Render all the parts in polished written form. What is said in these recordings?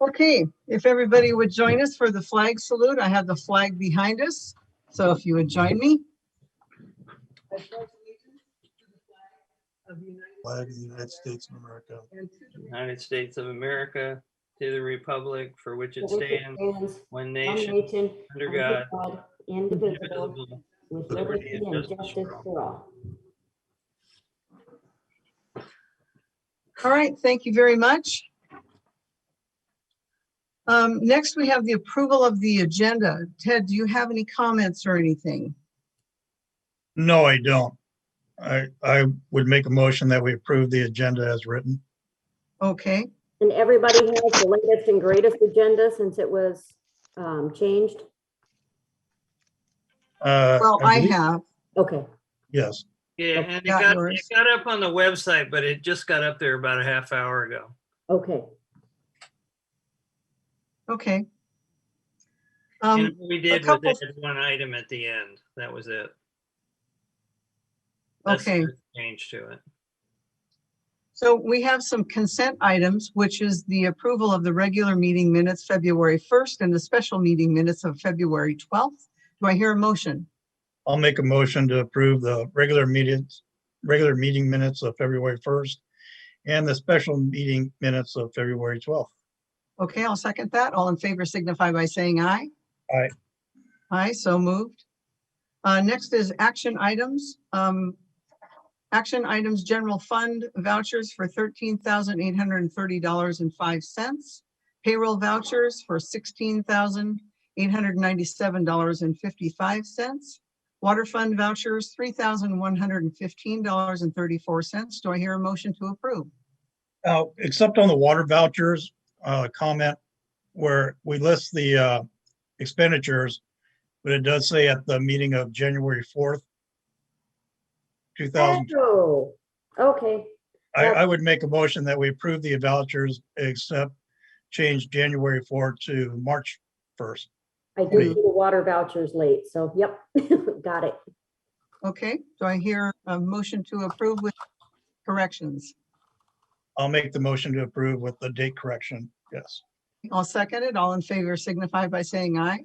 Okay, if everybody would join us for the flag salute. I have the flag behind us. So if you would join me. I pledge allegiance to the flag of the United States of America. and to the United States of America, to the republic for which it For which it stands, stands, one one nation, nation, under God, indivisible, indivisible, with liberty liberty and justice for all. All right, thank you very much. Next, we have the approval of the agenda. Ted, do you have any comments or anything? No, I don't. I would make a motion that we approve the agenda as written. Okay, And everybody has the latest and greatest agenda since it was changed. well, I believe- have. Okay, Yes. Yeah, and Got it yours. got up on the website, but it just got up there about a half hour ago. okay. Okay. And what we did was couple- add one item at the end. That was it. That's Okay. the change to it. So we have some consent items, which is the approval of the regular meeting minutes, February 1st, and the special meeting minutes of February 12th. Do I hear a motion? I'll make a motion to approve the regular meeting minutes of February 1st and the special meeting minutes of February 12th. Okay, I'll second that. All in favor signify by saying aye. Aye. Aye, so moved. Next is action items. Action items, general fund vouchers for $13,830.05. Payroll vouchers for $16,897.55. Water fund vouchers, $3,115.34. Do I hear a motion to approve? Except on the water vouchers, comment where we list the expenditures, but it does say at the meeting of January 4th, 2000. Oh, okay. I would make a motion that we approve the vouchers except change January 4th to March 1st. I did see the water vouchers late, so yep, got it. Okay, do I hear a motion to approve with corrections? I'll make the motion to approve with the date correction. Yes. I'll second it. All in favor signify by saying aye.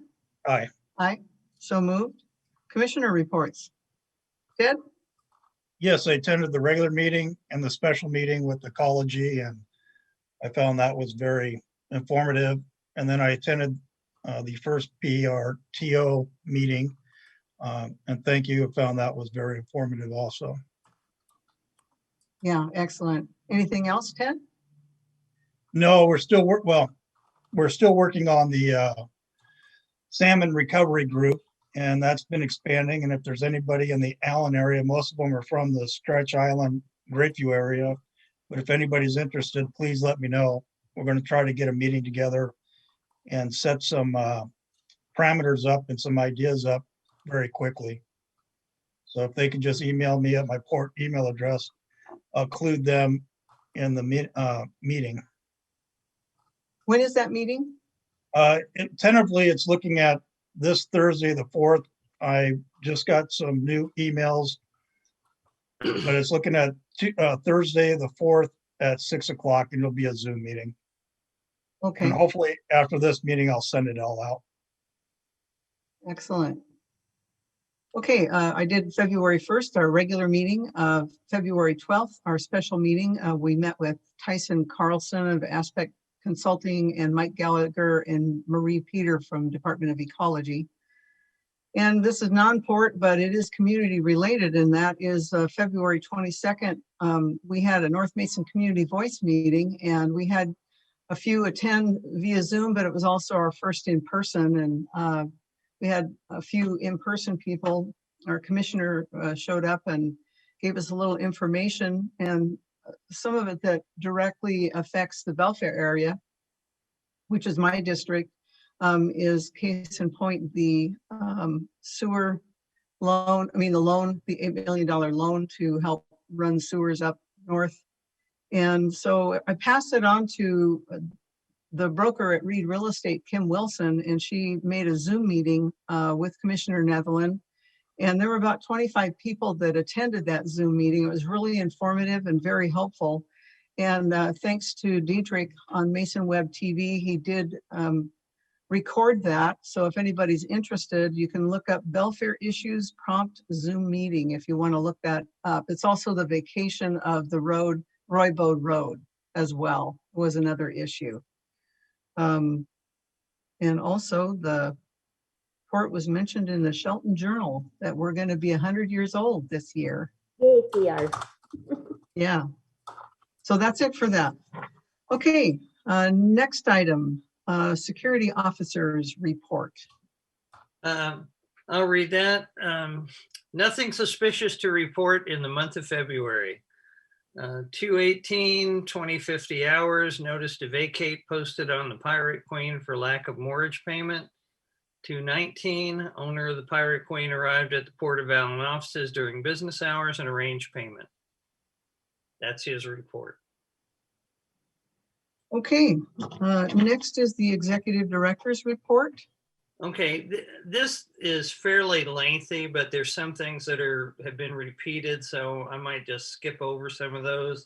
Aye. Aye, so moved. Commissioner reports. Ted? Yes, I attended the regular meeting and the special meeting with Ecology, and I found that was very informative. And then I attended the first PRTO meeting, and thank you. I found that was very informative also. Yeah, excellent. Anything else, Ted? No, we're still working on the salmon recovery group, and that's been expanding. And if there's anybody in the Allyn area, most of them are from the Stretch Island, Greatview area. But if anybody's interested, please let me know. We're going to try to get a meeting together and set some parameters up and some ideas up very quickly. So if they can just email me at my port email address, I'll include them in the meeting. When is that meeting? Tentatively, it's looking at this Thursday, the 4th. I just got some new emails, but it's looking at Thursday, the 4th at 6 o'clock, and it'll be a Zoom meeting. Okay, And hopefully after this meeting, I'll send it all out. excellent. Okay, I did February 1st, our regular meeting. February 12th, our special meeting. We met with Tyson Carlson of Aspect Consulting and Mike Gallagher and Marie Peter from Department of Ecology. And this is non-port, but it is community related, and that is February 22nd. We had a North Mason Community Voice meeting, and we had a few attend via Zoom, but it was also our first in person. And we had a few in-person people. Our commissioner showed up and gave us a little information, and some of it that directly affects the Belfair area, which is my district, is case in point, the sewer loan, the $8 million loan to help run sewers up north. And so I passed it on to the broker at Reed Real Estate, Kim Wilson, and she made a Zoom meeting with Commissioner Netherland. And there were about 25 people that attended that Zoom meeting. It was really informative and very helpful. And thanks to Diedrich on Mason Web TV, he did record that. So if anybody's interested, you can look up Belfair Issues Prompt Zoom Meeting if you want to look that up. It's also the vacation of the road, Roybode Road as well, was another issue. And also the report was mentioned in the Shelton Journal that we're going to be 100 years old this year. Yay, TR. Yeah. So that's it for that. Okay, next item, security officers report. I'll read that. Nothing suspicious to report in the month of February. 2/18/2050 hours, notice to vacate posted on the Pirate Queen for lack of mortgage payment. 2/19, owner of the Pirate Queen arrived at the Port of Allyn offices during business hours and arranged payment. That's his report. Okay, next is the executive director's report. Okay, this is fairly lengthy, but there's some things that have been repeated, so I might just skip over some of those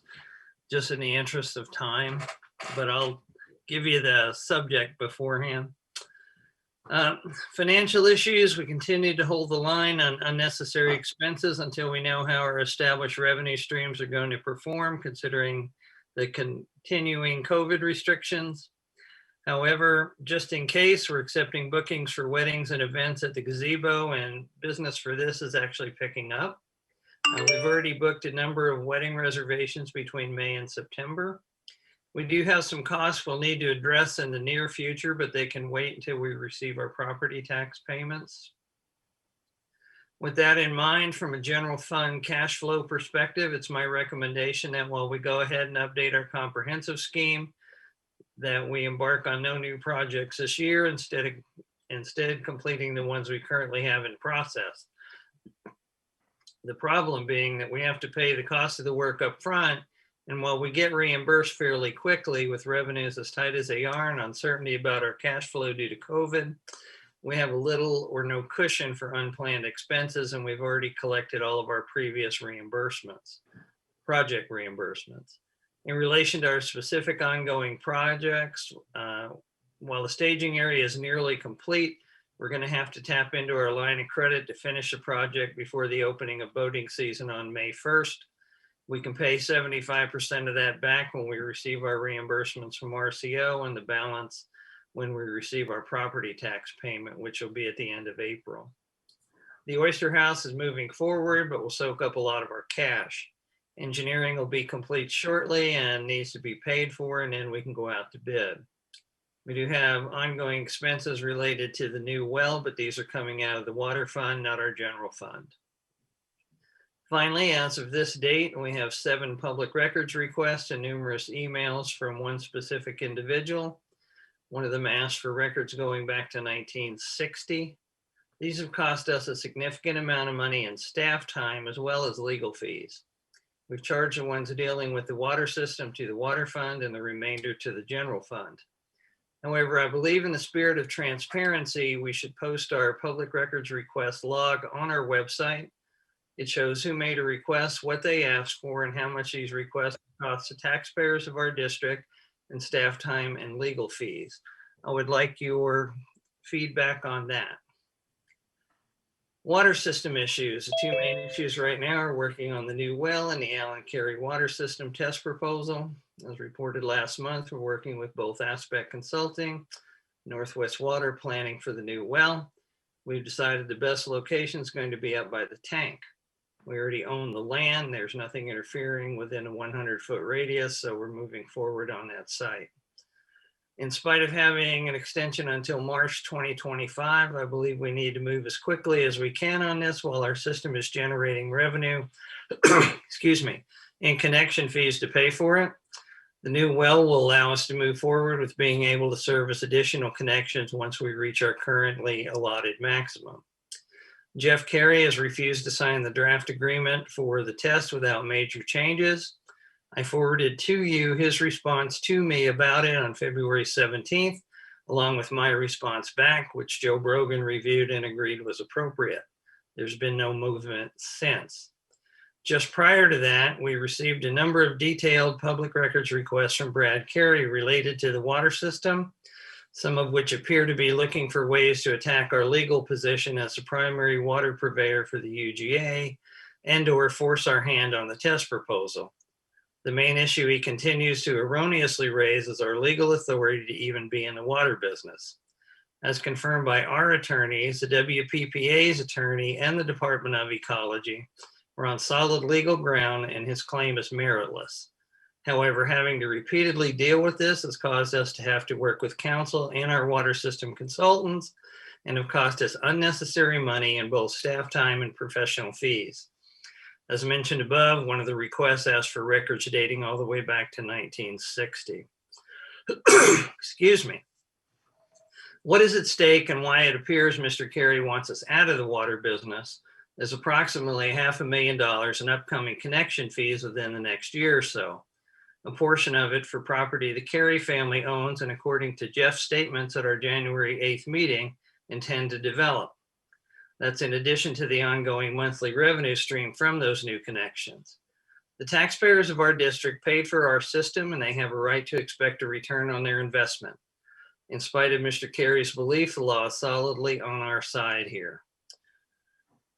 just in the interest of time, but I'll give you the subject beforehand. Financial issues, we continue to hold the line on unnecessary expenses until we know how our established revenue streams are going to perform, considering the continuing COVID restrictions. However, just in case, we're accepting bookings for weddings and events at the gazebo, and business for this is actually picking up. We've already booked a number of wedding reservations between May and September. We do have some costs we'll need to address in the near future, but they can wait until we receive our property tax payments. With that in mind, from a general fund cash flow perspective, it's my recommendation that while we go ahead and update our comprehensive scheme, that we embark on no new projects this year, instead completing the ones we currently have in process. The problem being that we have to pay the cost of the work up front, and while we get reimbursed fairly quickly with revenues as tight as they are and uncertainty about our cash flow due to COVID, we have little or no cushion for unplanned expenses, and we've already collected all of our previous reimbursements, project reimbursements. In relation to our specific ongoing projects, while the staging area is nearly complete, we're going to have to tap into our line of credit to finish the project before the opening of boating season on May 1st. We can pay 75% of that back when we receive our reimbursements from RCO, and the balance when we receive our property tax payment, which will be at the end of April. The Oyster House is moving forward, but will soak up a lot of our cash. Engineering will be complete shortly and needs to be paid for, and then we can go out to bid. We do have ongoing expenses related to the new well, but these are coming out of the water fund, not our general fund. Finally, as of this date, we have 7 public records requests and numerous emails from one specific individual. One of them asked for records going back to 1960. These have cost us a significant amount of money in staff time as well as legal fees. We've charged the ones dealing with the water system to the water fund and the remainder to the general fund. However, I believe in the spirit of transparency, we should post our public records request log on our website. It shows who made a request, what they asked for, and how much these requests cost the taxpayers of our district, and staff time and legal fees. I would like your feedback on that. Water system issues. The 2 main issues right now are working on the new well and the Allyn Carey water system test proposal. As reported last month, we're working with both Aspect Consulting, Northwest Water, planning for the new well. We've decided the best location is going to be up by the tank. We already own the land. There's nothing interfering within a 100-foot radius, so we're moving forward on that site. In spite of having an extension until March 2025, I believe we need to move as quickly as we can on this while our system is generating revenue, excuse me, and connection fees to pay for it. The new well will allow us to move forward with being able to service additional connections once we reach our currently allotted maximum. Jeff Carey has refused to sign the draft agreement for the test without major changes. I forwarded to you his response to me about it on February 17th, along with my response back, which Joe Brogan reviewed and agreed was appropriate. There's been no movement since. Just prior to that, we received a number of detailed public records requests from Brad Carey related to the water system, some of which appear to be looking for ways to attack our legal position as the primary water purveyor for the UGA and/or force our hand on the test proposal. The main issue he continues to erroneously raise is our legal authority to even be in the water business. As confirmed by our attorneys, the WPPA's attorney, and the Department of Ecology, we're on solid legal ground and his claim is meritless. However, having to repeatedly deal with this has caused us to have to work with counsel and our water system consultants and have cost us unnecessary money in both staff time and professional fees. As mentioned above, one of the requests asked for records dating all the way back to 1960. Excuse me. What is at stake and why it appears Mr. Carey wants us out of the water business is approximately $500,000 in upcoming connection fees within the next year or so. A portion of it for property the Carey family owns and, according to Jeff's statements at our January 8th meeting, intend to develop. That's in addition to the ongoing monthly revenue stream from those new connections. The taxpayers of our district paid for our system and they have a right to expect a return on their investment. In spite of Mr. Carey's belief, the law is solidly on our side here.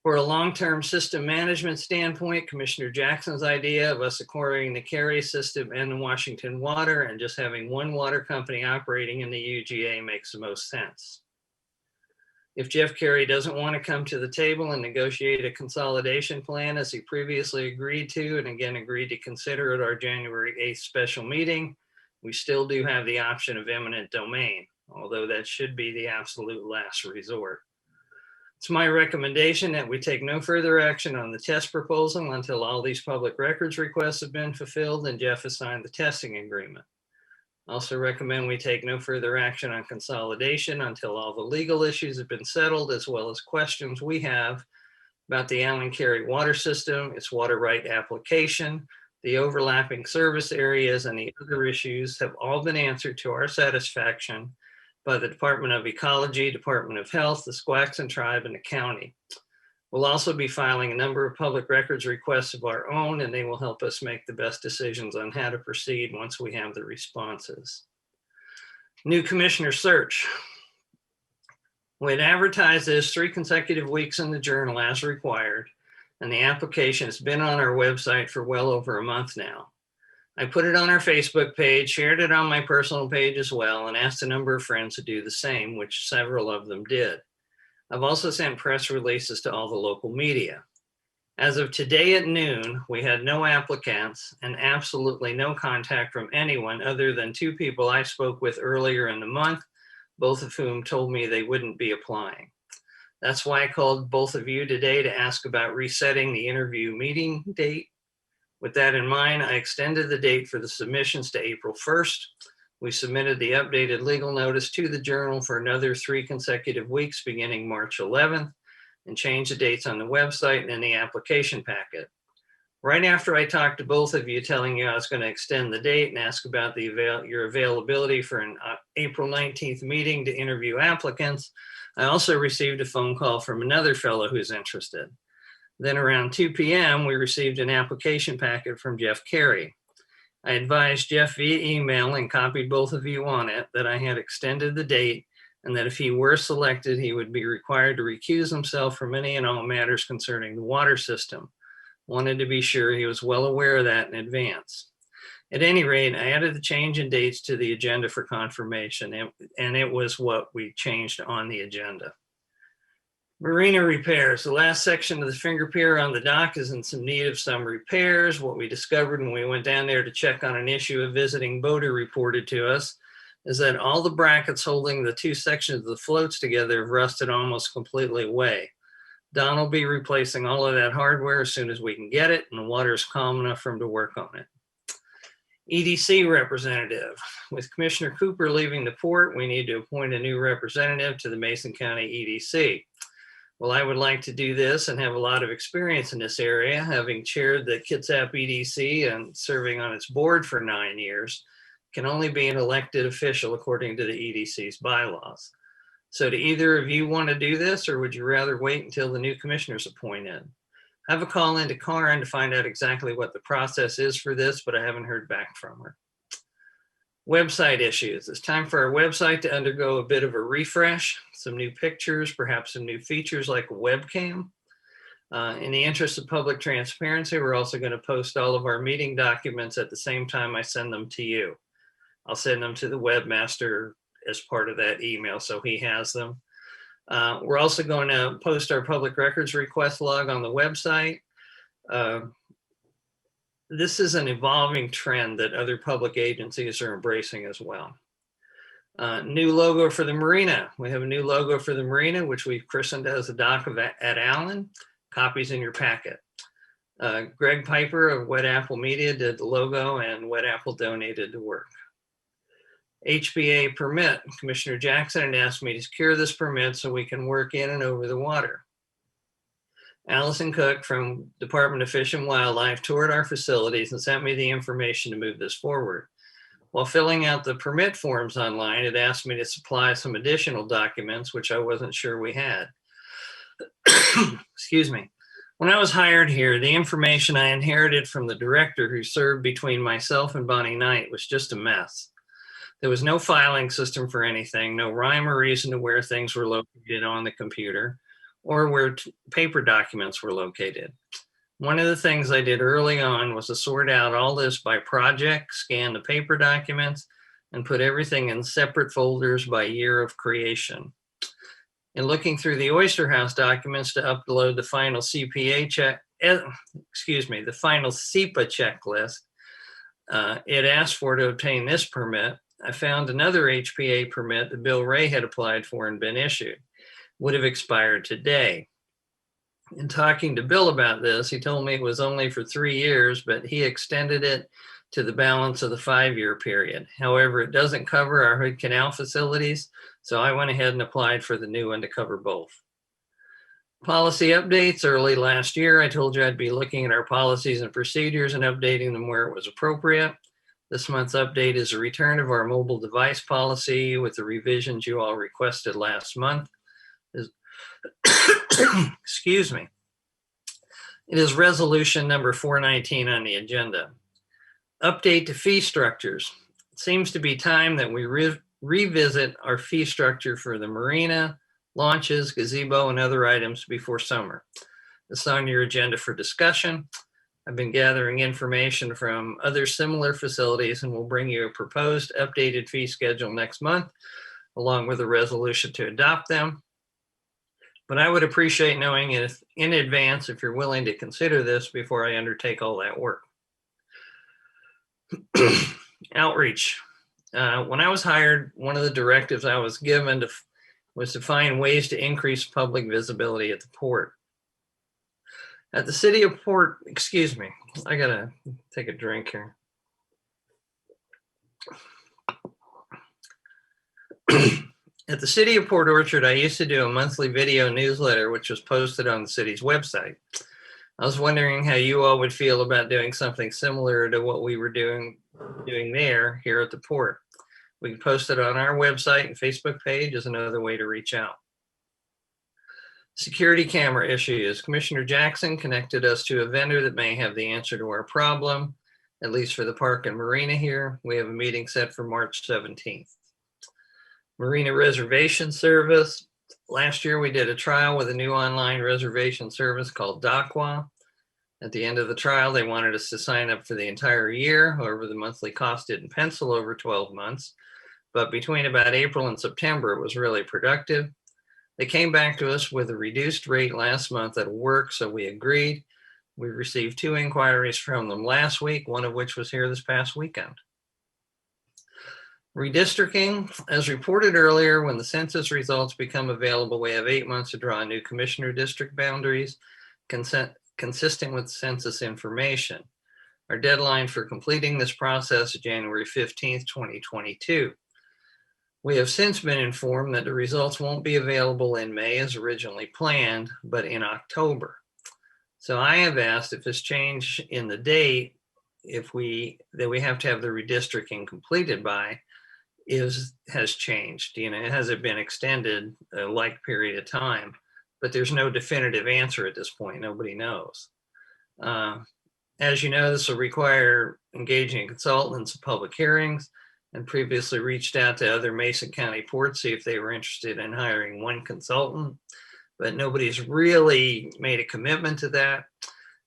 For a long-term system management standpoint, Commissioner Jackson's idea of us acquiring the Carey system and the Washington Water and just having one water company operating in the UGA makes the most sense. If Jeff Carey doesn't want to come to the table and negotiate a consolidation plan as he previously agreed to and again agreed to consider at our January 8th special meeting, we still do have the option of eminent domain, although that should be the absolute last resort. It's my recommendation that we take no further action on the test proposal until all these public records requests have been fulfilled and Jeff has signed the testing agreement. Also recommend we take no further action on consolidation until all the legal issues have been settled, as well as questions we have about the Allyn Carey water system, its water right application, the overlapping service areas, and the other issues have all been answered to our satisfaction by the Department of Ecology, Department of Health, the Squaxin Tribe, and the county. We'll also be filing a number of public records requests of our own, and they will help us make the best decisions on how to proceed once we have the responses. New commissioner search. We had advertised this 3 consecutive weeks in the Journal as required, and the application has been on our website for well over a month now. I put it on our Facebook page, shared it on my personal page as well, and asked a number of friends to do the same, which several of them did. I've also sent press releases to all the local media. As of today at noon, we had no applicants and absolutely no contact from anyone other than 2 people I spoke with earlier in the month, both of whom told me they wouldn't be applying. That's why I called both of you today to ask about resetting the interview meeting date. With that in mind, I extended the date for the submissions to April 1st. We submitted the updated legal notice to the Journal for another 3 consecutive weeks beginning March 11th and changed the dates on the website and in the application packet. Right after I talked to both of you telling you I was going to extend the date and ask about your availability for an April 19th meeting to interview applicants, I also received a phone call from another fellow who's interested. Then around 2 p.m., we received an application packet from Jeff Carey. I advised Jeff via email and copied both of you on it that I had extended the date and that if he were selected, he would be required to recuse himself from any and all matters concerning the water system. Wanted to be sure he was well aware of that in advance. At any rate, I added the change in dates to the agenda for confirmation, and it was what we changed on the agenda. Marina Repairs. The last section of the finger pier on the dock is in some need of some repairs. What we discovered when we went down there to check on an issue a visiting boater reported to us is that all the brackets holding the 2 sections of the floats together have rusted almost completely away. Don will be replacing all of that hardware as soon as we can get it, and the water is calm enough for him to work on it. EDC representative. With Commissioner Cooper leaving the port, we need to appoint a new representative to the Mason County EDC. Well, I would like to do this and have a lot of experience in this area, having chaired the Kitsap EDC and serving on its board for 9 years, can only be an elected official according to the EDC's bylaws. So do either of you want to do this, or would you rather wait until the new commissioner's appointed? have a call into Karen to find out exactly what the process is for this, but I haven't heard back from her. Website issues. It's time for our website to undergo a bit of a refresh, some new pictures, perhaps some new features like a webcam. In the interest of public transparency, we're also going to post all of our meeting documents at the same time I send them to you. I'll send them to the webmaster as part of that email, so he has them. We're also going to post our public records request log on the website. This is an evolving trend that other public agencies are embracing as well. New logo for the Marina. We have a new logo for the Marina, which we've christened as the dock at Allyn. Copies in your packet. Greg Piper of Wet Apple Media did the logo, and Wet Apple donated the work. HBA permit. Commissioner Jackson had asked me to secure this permit so we can work in and over the water. Allison Cook from Department of Fish and Wildlife toured our facilities and sent me the information to move this forward. While filling out the permit forms online, it asked me to supply some additional documents, which I wasn't sure we had. Excuse me. When I was hired here, the information I inherited from the director who served between myself and Bonnie Knight was just a mess. There was no filing system for anything, no rhyme or reason to where things were located on the computer or where paper documents were located. One of the things I did early on was to sort out all this by project, scan the paper documents, and put everything in separate folders by year of creation. In looking through the Oyster House documents to upload the final the final SEPA checklist, it asked for to obtain this permit. I found another HPA permit that Bill Ray had applied for and been issued. Would have expired today. In talking to Bill about this, he told me it was only for 3 years, but he extended it to the balance of the 5-year period. However, it doesn't cover our Hood Canal facilities, so I went ahead and applied for the new one to cover both. Policy updates. Early last year, I told you I'd be looking at our policies and procedures and updating them where it was appropriate. This month's update is a return of our mobile device policy with the revisions you all requested last month. Excuse me. It is resolution number 419 on the agenda. Update to fee structures. It seems to be time that we revisit our fee structure for the marina, launches, gazebo, and other items before summer. This is on your agenda for discussion. I've been gathering information from other similar facilities and will bring you a proposed updated fee schedule next month, along with a resolution to adopt them. But I would appreciate knowing if in advance if you're willing to consider this before I undertake all that work. Outreach. When I was hired, one of the directives I was given was to find ways to increase public visibility at the port. At the city of Port, excuse me, I gotta take a drink here. At the city of Port Orchard, I used to do a monthly video newsletter, which was posted on the city's website. I was wondering how you all would feel about doing something similar to what we were doing there here at the port. We can post it on our website and Facebook page as another way to reach out. Security camera issues. Commissioner Jackson connected us to a vendor that may have the answer to our problem, at least for the park and marina here. We have a meeting set for March 17th. Marina reservation service. Last year, we did a trial with a new online reservation service called Docwa. At the end of the trial, they wanted us to sign up for the entire year. However, the monthly cost didn't pencil over 12 months. But between about April and September, it was really productive. They came back to us with a reduced rate last month that'll work, so we agreed. We received 2 inquiries from them last week, one of which was here this past weekend. Redistricting, as reported earlier, when the census results become available, we have 8 months to draw new commissioner district boundaries consistent with census information. Our deadline for completing this process is January 15th, 2022. We have since been informed that the results won't be available in May as originally planned, but in October. So I have asked if this change in the date, that we have to have the redistricting completed by, has changed. Has it been extended a like period of time? But there's no definitive answer at this point. Nobody knows. As you know, this will require engaging consultants in public hearings, and previously reached out to other Mason County ports, see if they were interested in hiring one consultant, but nobody's really made a commitment to that.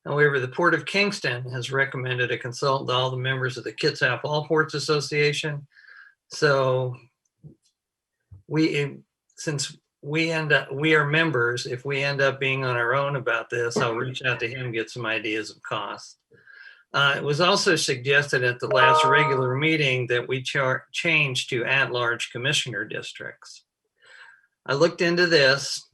However, the Port of Kingston has recommended a consultant to all the members of the Kitsap All Ports Association. So since we are members, if we end up being on our own about this, I'll reach out to him, get some ideas of cost. It was also suggested at the last regular meeting that we change to at-large commissioner districts. I looked into this,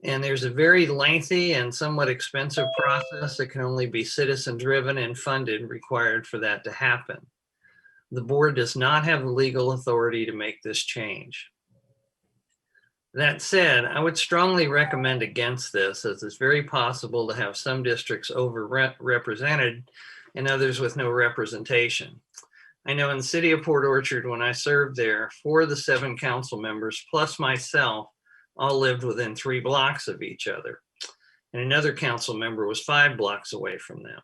and there's a very lengthy and somewhat expensive process that can only be citizen-driven and funded required for that to happen. The board does not have the legal authority to make this change. That said, I would strongly recommend against this, as it's very possible to have some districts overrepresented and others with no representation. I know in the city of Port Orchard, when I served there, 4 of the 7 council members, plus myself, all lived within 3 blocks of each other. And another council member was 5 blocks away from them.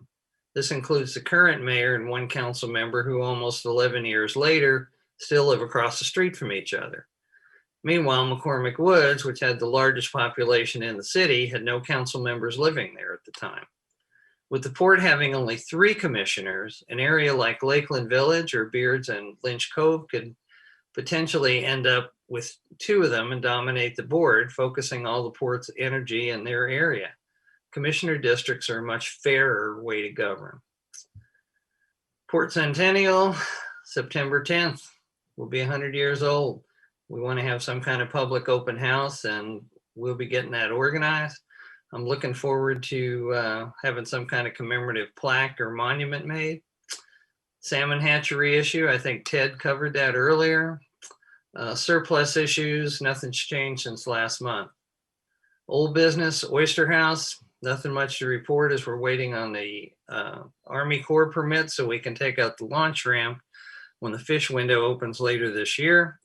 This includes the current mayor and 1 council member who almost 11 years later still live across the street from each other. Meanwhile, McCormick Woods, which had the largest population in the city, had no council members living there at the time. With the port having only 3 commissioners, an area like Lakeland Village or Beards and Lynch Cove could potentially end up with 2 of them and dominate the board, focusing all the port's energy in their area. Commissioner districts are a much fairer way to govern. Port Centennial, September 10th, will be 100 years old. We want to have some kind of public open house, and we'll be getting that organized. I'm looking forward to having some kind of commemorative plaque or monument made. Salmon hatchery issue, I think Ted covered that earlier. Surplus issues, nothing's changed since last month. Old business, Oyster House, nothing much to report as we're waiting on the Army Corps permit so we can take out the launch ramp when the fish window opens later this year.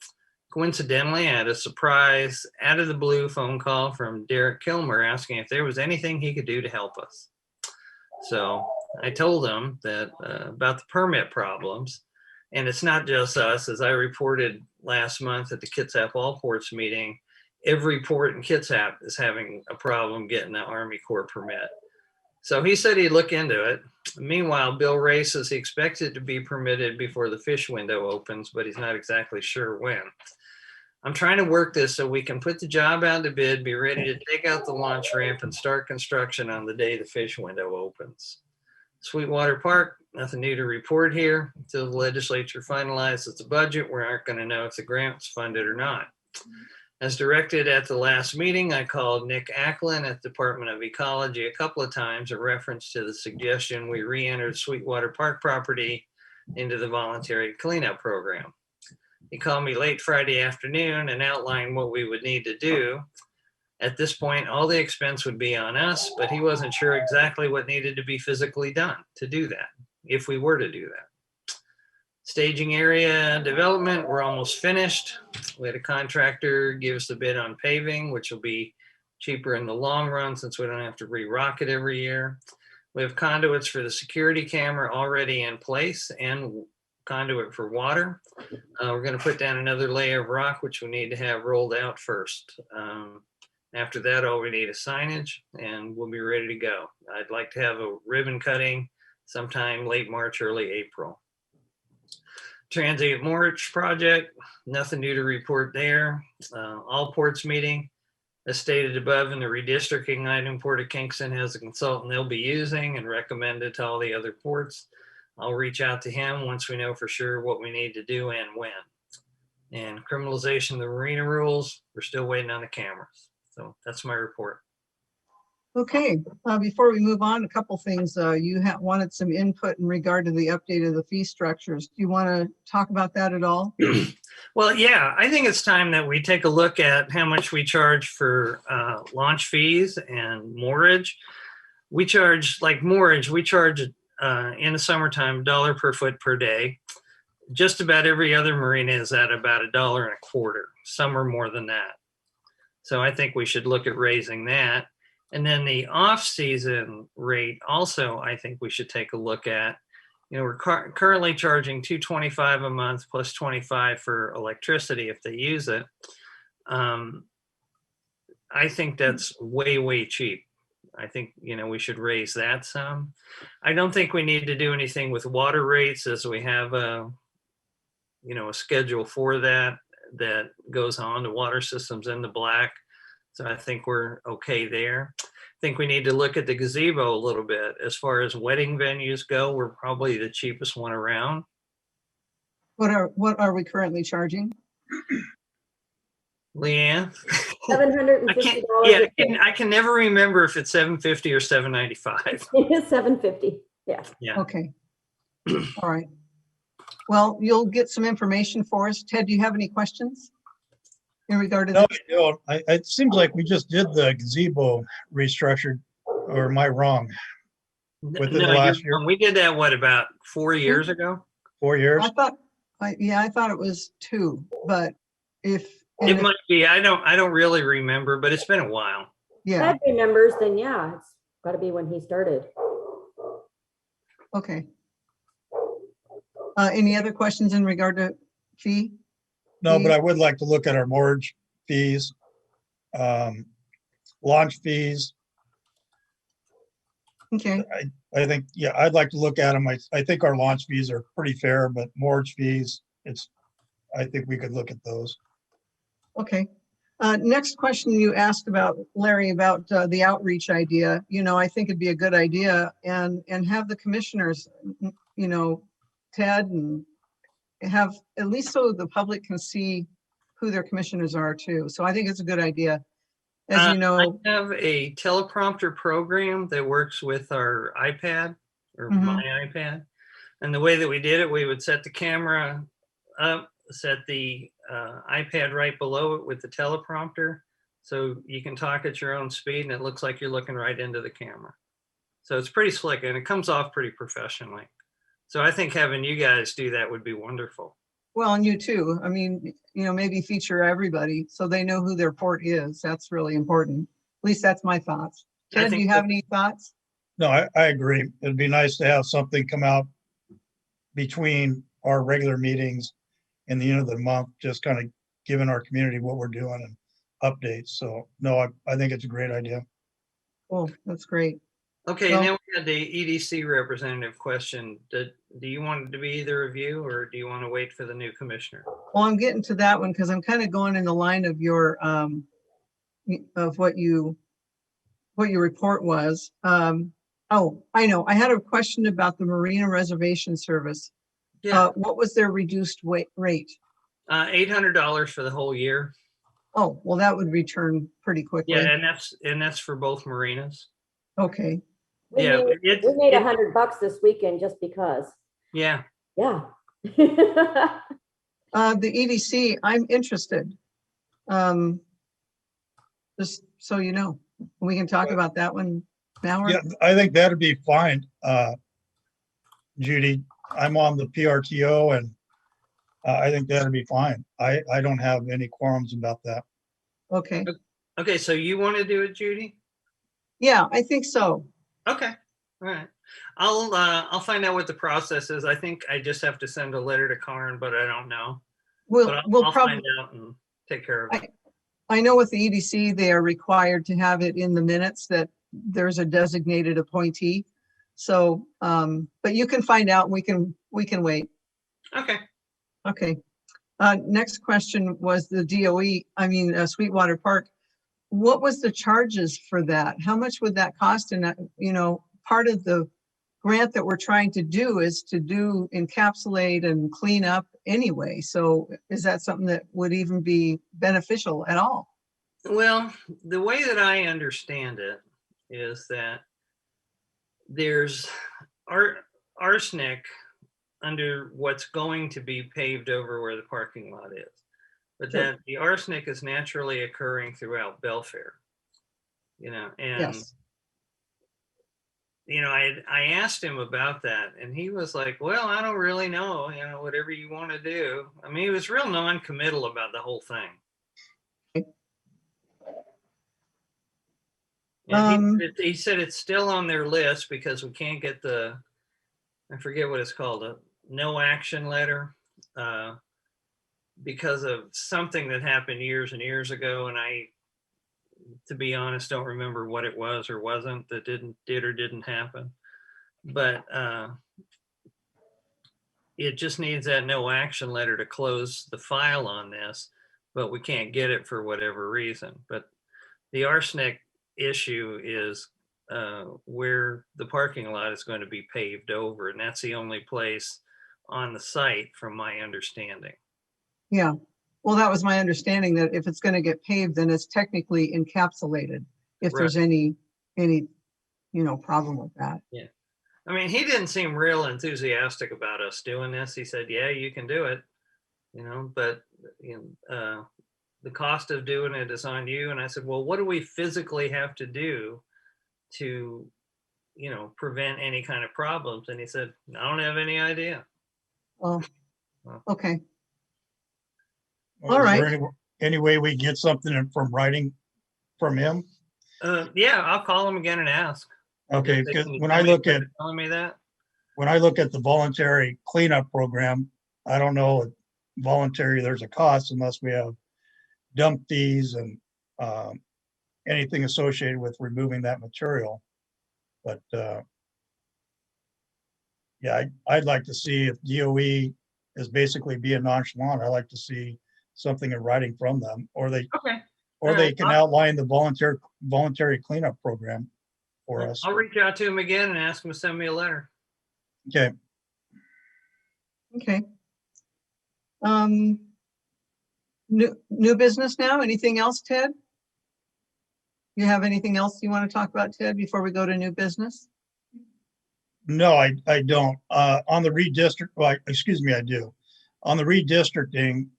Coincidentally, I had a surprise out of the blue phone call from Derek Kilmer asking if there was anything he could do to help us. So I told him that about the permit problems, and it's not just us. As I reported last month at the Kitsap All Ports meeting, every port in Kitsap is having a problem getting the Army Corps permit. So he said he'd look into it. Meanwhile, Bill Ray says he expects it to be permitted before the fish window opens, but he's not exactly sure when. I'm trying to work this so we can put the job out to bid, be ready to take out the launch ramp and start construction on the day the fish window opens. Sweetwater Park, nothing new to report here. Until the legislature finalizes the budget, we aren't going to know if the grant's funded or not. As directed at the last meeting, I called Nick Allyn at the Department of Ecology a couple of times in reference to the suggestion we re-entered Sweetwater Park property into the voluntary cleanup program. He called me late Friday afternoon and outlined what we would need to do. At this point, all the expense would be on us, but he wasn't sure exactly what needed to be physically done to do that, if we were to do that. Staging area development, we're almost finished. We had a contractor give us the bid on paving, which will be cheaper in the long run since we don't have to re-rock it every year. We have conduits for the security camera already in place and conduit for water. We're going to put down another layer of rock, which we need to have rolled out first. After that, all we need is signage, and we'll be ready to go. I'd like to have a ribbon cutting sometime late March, early April. Transient March project, nothing new to report there. All ports meeting, as stated above in the redistricting item, Port of Kingston has a consultant they'll be using and recommended to all the other ports. I'll reach out to him once we know for sure what we need to do and when. And criminalization of the marina rules, we're still waiting on the cameras. So that's my report. Okay, before we move on, a couple things. You wanted some input in regard to the update of the fee structures. Do you want to talk about that at all? Well, yeah, I think it's time that we take a look at how much we charge for launch fees and moorage. We charge, like moorage, we charge in the summertime $1 per foot per day. Just about every other marina is at about $1.25. Some are more than that. So I think we should look at raising that. And then the off-season rate also, I think we should take a look at. You know, we're currently charging $225 a month plus $25 for electricity if they use it. I think that's way, way cheap. I think, you know, we should raise that some. I don't think we need to do anything with water rates, as we have a, you know, a schedule for that goes on to water systems in the black. So I think we're okay there. I think we need to look at the gazebo a little bit. As far as wedding venues go, we're probably the cheapest one around. What are we currently charging? Leanne? $750. I can never remember if it's $750 or $795. It is $750. Yeah. Yeah. Okay. All right. Well, you'll get some information for us. Ted, do you have any questions in regard to No, this? I don't. It seems like we just did the gazebo restructured, or am I wrong? Within the last year? We did that, what, about 4 years ago? 4 years? I thought it was 2, but if. It might be. I don't really remember, but it's been a while. Yeah. That remembers, then yeah, it's got to be when he started. Okay. Any other questions in regard to fee? No, but I would like to look at our mortgage fees, launch fees. Okay. I think, yeah, I'd like to look at them. I think our launch fees are pretty fair, but mortgage fees, I think we could look at those. Okay. Next question you asked about, Larry, about the outreach idea. You know, I think it'd be a good idea and have the commissioners, you know, Ted, and have at least so the public can see who their commissioners are too. So I think it's a good idea. As you know, I have a teleprompter program that works with our iPad or my iPad. And the way that we did it, we would set the camera up, set the iPad right below it with the teleprompter. So you can talk at your own speed and it looks like you're looking right into the camera. So it's pretty slick and it comes off pretty professionally. So I think having you guys do that would be wonderful. well, and you too. I mean, you know, maybe feature everybody so they know who their port is. That's really important. At least that's my thoughts. Ted, do you have any thoughts? No, I agree. It'd be nice to have something come out between our regular meetings and the end of the month, just kind of giving our community what we're doing and updates. So no, I think it's a great idea. Oh, that's great. Okay, Well- now we had the EDC representative question. Do you want it to be either of you or do you want to wait for the new commissioner? Well, I'm getting to that one because I'm kind of going in the line of your of what your report was. Oh, I know. I had a question about the Marina Reservation Service. Yeah, What was their reduced rate? $800 for the whole year. Oh, well, that would return pretty quickly. Yeah, and that's for both marinas. Okay. We Yeah, made, we made $100 this weekend just because. Yeah. Yeah. The EDC, I'm interested. Just so you know, we can talk about that one now. Or- Yeah, I think that'd be fine. Judy, I'm on the PRTO and I think that'd be fine. I don't have any qualms about that. Okay. Okay, so you want to do it, Judy? Yeah, I think so. Okay, all right. I'll find out what the process is. I think I just have to send a letter to Karen, but I don't know. We'll I'll probably, find out and take care of it. I know with the EDC, they are required to have it in the minutes that there's a designated appointee. So, but you can find out, we can wait. Okay. Okay. Next question was the DOE, Sweetwater Park. What was the charges for that? How much would that cost? And you know, part of the grant that we're trying to do is to encapsulate and clean up anyway. So is that something that would even be beneficial at all? Well, the way that I understand it is that there's arsenic under what's going to be paved over where the parking lot is. But Sure. then the arsenic is naturally occurring throughout Belfair, you know, and, Yes. you know, I asked him about that and he was like, well, I don't really know, you know, whatever you want to do. I mean, he was real non-committal about the whole thing. And he said it's still on their list because we can't get I forget what it's called, a no action letter, because of something that happened years and years ago. And I, to be honest, don't remember what it was or wasn't that did or didn't happen. But it just needs that no action letter to close the file on this, but we can't get it for whatever reason. But the arsenic issue is where the parking lot is going to be paved over, and that's the only place on the site, from my understanding. Yeah, well, that was my understanding, that if it's going to get paved, then it's technically encapsulated. If there's any problem with that. Yeah. I mean, he didn't seem real enthusiastic about us doing this. He said, yeah, you can do it, but the cost of doing it is on you. And I said, well, what do we physically have to do to, prevent any kind of problems? And he said, I don't have any idea. Oh, okay. All right. Is there any way we get something from writing from him? Yeah, I'll call him again and ask. Okay, because when I look at the voluntary cleanup program, I don't know if voluntary there's a cost unless we have dump fees and anything associated with removing that material. But yeah, I'd like to see if DOE is basically being nonchalant. I'd like to see something in writing from them, or they can outline the voluntary cleanup program for us. I'll reach out to him again and ask him to send me a letter. Okay. Okay. New business now. Anything else, Ted? You have anything else you want to talk about, Ted, before we go to new business? No, I don't. On the redistrict, well, excuse me, I do. On the redistricting,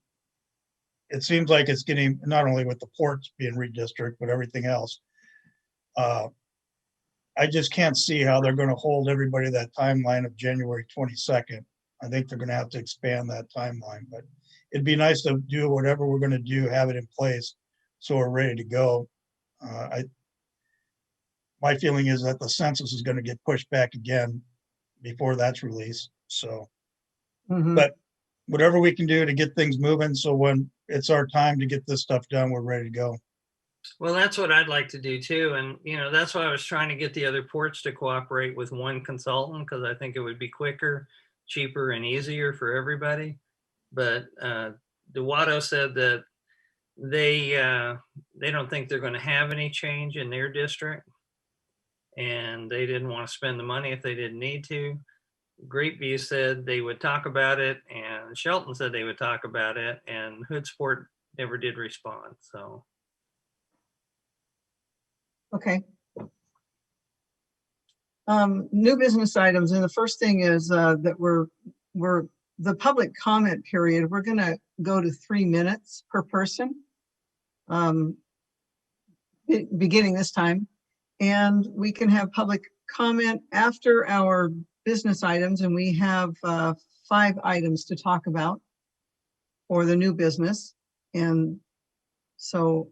it seems like it's getting, not only with the ports being redistricted, but everything else. I just can't see how they're going to hold everybody that timeline of January 22nd. I think they're going to have to expand that timeline, but it'd be nice to do whatever we're going to do, have it in place so we're ready to go. My feeling is that the census is going to get pushed back again before that's released. So, but whatever we can do to get things moving, so when it's our time to get this stuff done, we're ready to go. Well, that's what I'd like to do too. And, that's why I was trying to get the other ports to cooperate with one consultant, because I think it would be quicker, cheaper, and easier for everybody. But Duwato said that they don't think they're going to have any change in their district, and they didn't want to spend the money if they didn't need to. Greatview said they would talk about it, and Shelton said they would talk about it, and Hoodsport never did respond. So. Okay. New business items, and the first thing is that we're the public comment period. We're going to go to 3 minutes per person, beginning this time, and we can have public comment after our business items, and we have 5 items to talk about for the new business, and so.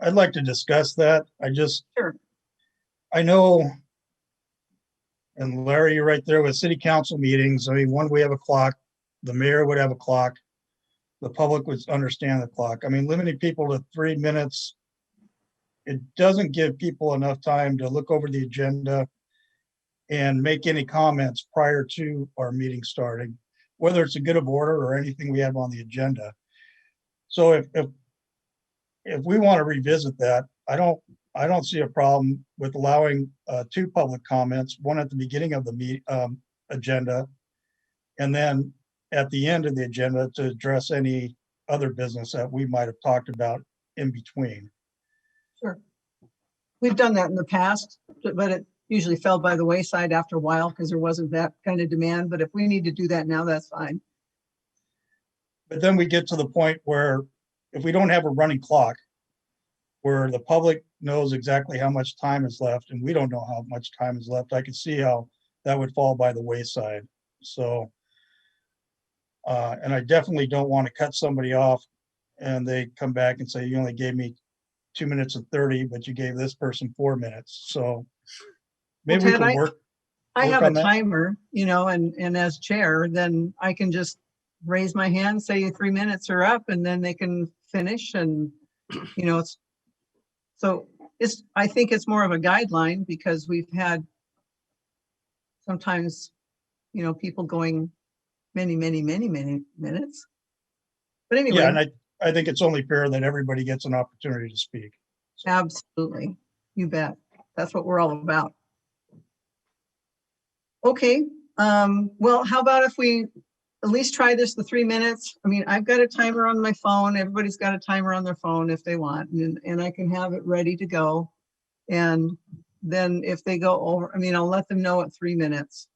I'd like to discuss that. Sure. I know, and Larry, you're right there with city council meetings. I mean, one, we have a clock, the mayor would have a clock, the public would understand the clock. I mean, limiting people to 3 minutes, it doesn't give people enough time to look over the agenda and make any comments prior to our meeting starting, whether it's a good of order or anything we have on the agenda. So if we want to revisit that, I don't see a problem with allowing 2 public comments, one at the beginning of the agenda, and then at the end of the agenda to address any other business that we might have talked about in between. Sure. We've done that in the past, but it usually fell by the wayside after a while because there wasn't that kind of demand. But if we need to do that now, that's fine. But then we get to the point where if we don't have a running clock, where the public knows exactly how much time is left and we don't know how much time is left, I can see how that would fall by the wayside. So, and I definitely don't want to cut somebody off and they come back and say, you only gave me 2 minutes and 30, but you gave this person 4 minutes. So maybe we Ted, can work. I work have a on that. timer, and as chair, then I can just raise my hand, say 3 minutes are up, and then they can finish and, I think it's more of a guideline because we've had sometimes, people going many, many, many, many minutes. But anyway. Yeah, and I think it's only fair that everybody gets an opportunity to speak. Absolutely. You bet. That's what we're all about. Okay. Well, how about if we at least try this the 3 minutes? I mean, I've got a timer on my phone. Everybody's got a timer on their phone if they want, and I can have it ready to go. And then if they go over, I'll let them know at 3 minutes.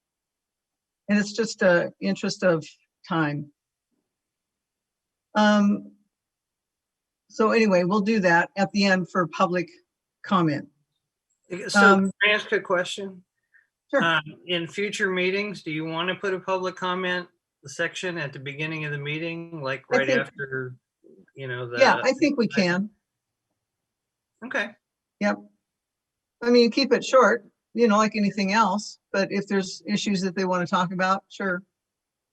And it's just a interest of time. So anyway, we'll do that at the end for public comment. So can I ask a question? Sure. In future meetings, do you want to put a public comment section at the beginning of the meeting, like right after, Yeah, I think we can. Okay. Yep. Keep it short, like anything else, but if there's issues that they want to talk about, sure.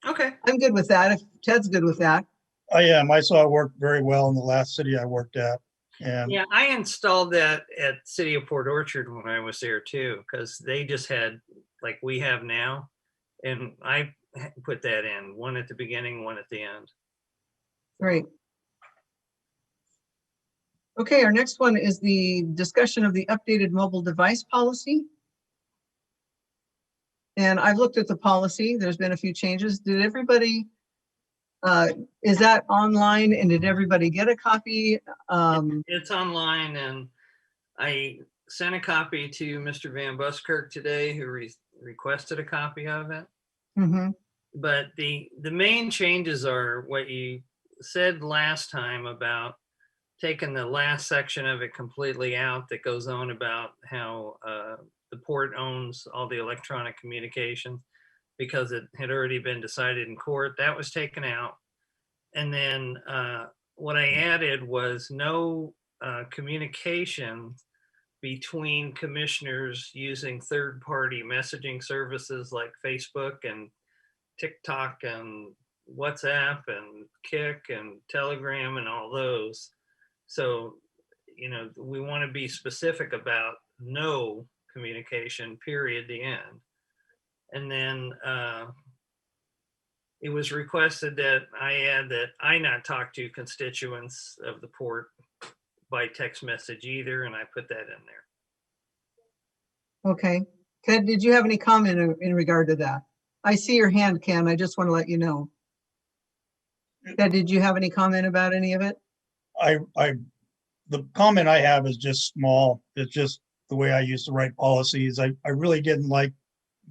Okay. I'm good with that. If Ted's good with that. I am. I saw it work very well in the last city I worked at. And Yeah, I installed that at City of Port Orchard when I was there too, because they just had, like we have now, and I put that in, one at the beginning, one at the end. Great. Okay, our next one is the discussion of the updated mobile device policy. And I've looked at the policy. There's been a few changes. Did everybody, is that online and did everybody get a copy? It's online, and I sent a copy to Mr. Van Buskirk today, who requested a copy of it. Mm-hmm. But the main changes are what you said last time about taking the last section of it completely out that goes on about how the port owns all the electronic communication because it had already been decided in court. That was taken out. And then what I added was no communication between commissioners using third-party messaging services like Facebook and TikTok and WhatsApp and Kik and Telegram and all those. So, we want to be specific about no communication, period, the end. And then it was requested that I add that I not talk to constituents of the port by text message either, and I put that in there. Okay. Ted, did you have any comment in regard to that? I see your hand, Ken. I just want to let you know. Ted, did you have any comment about any of it? The comment I have is just small. It's just the way I used to write policies. I really didn't like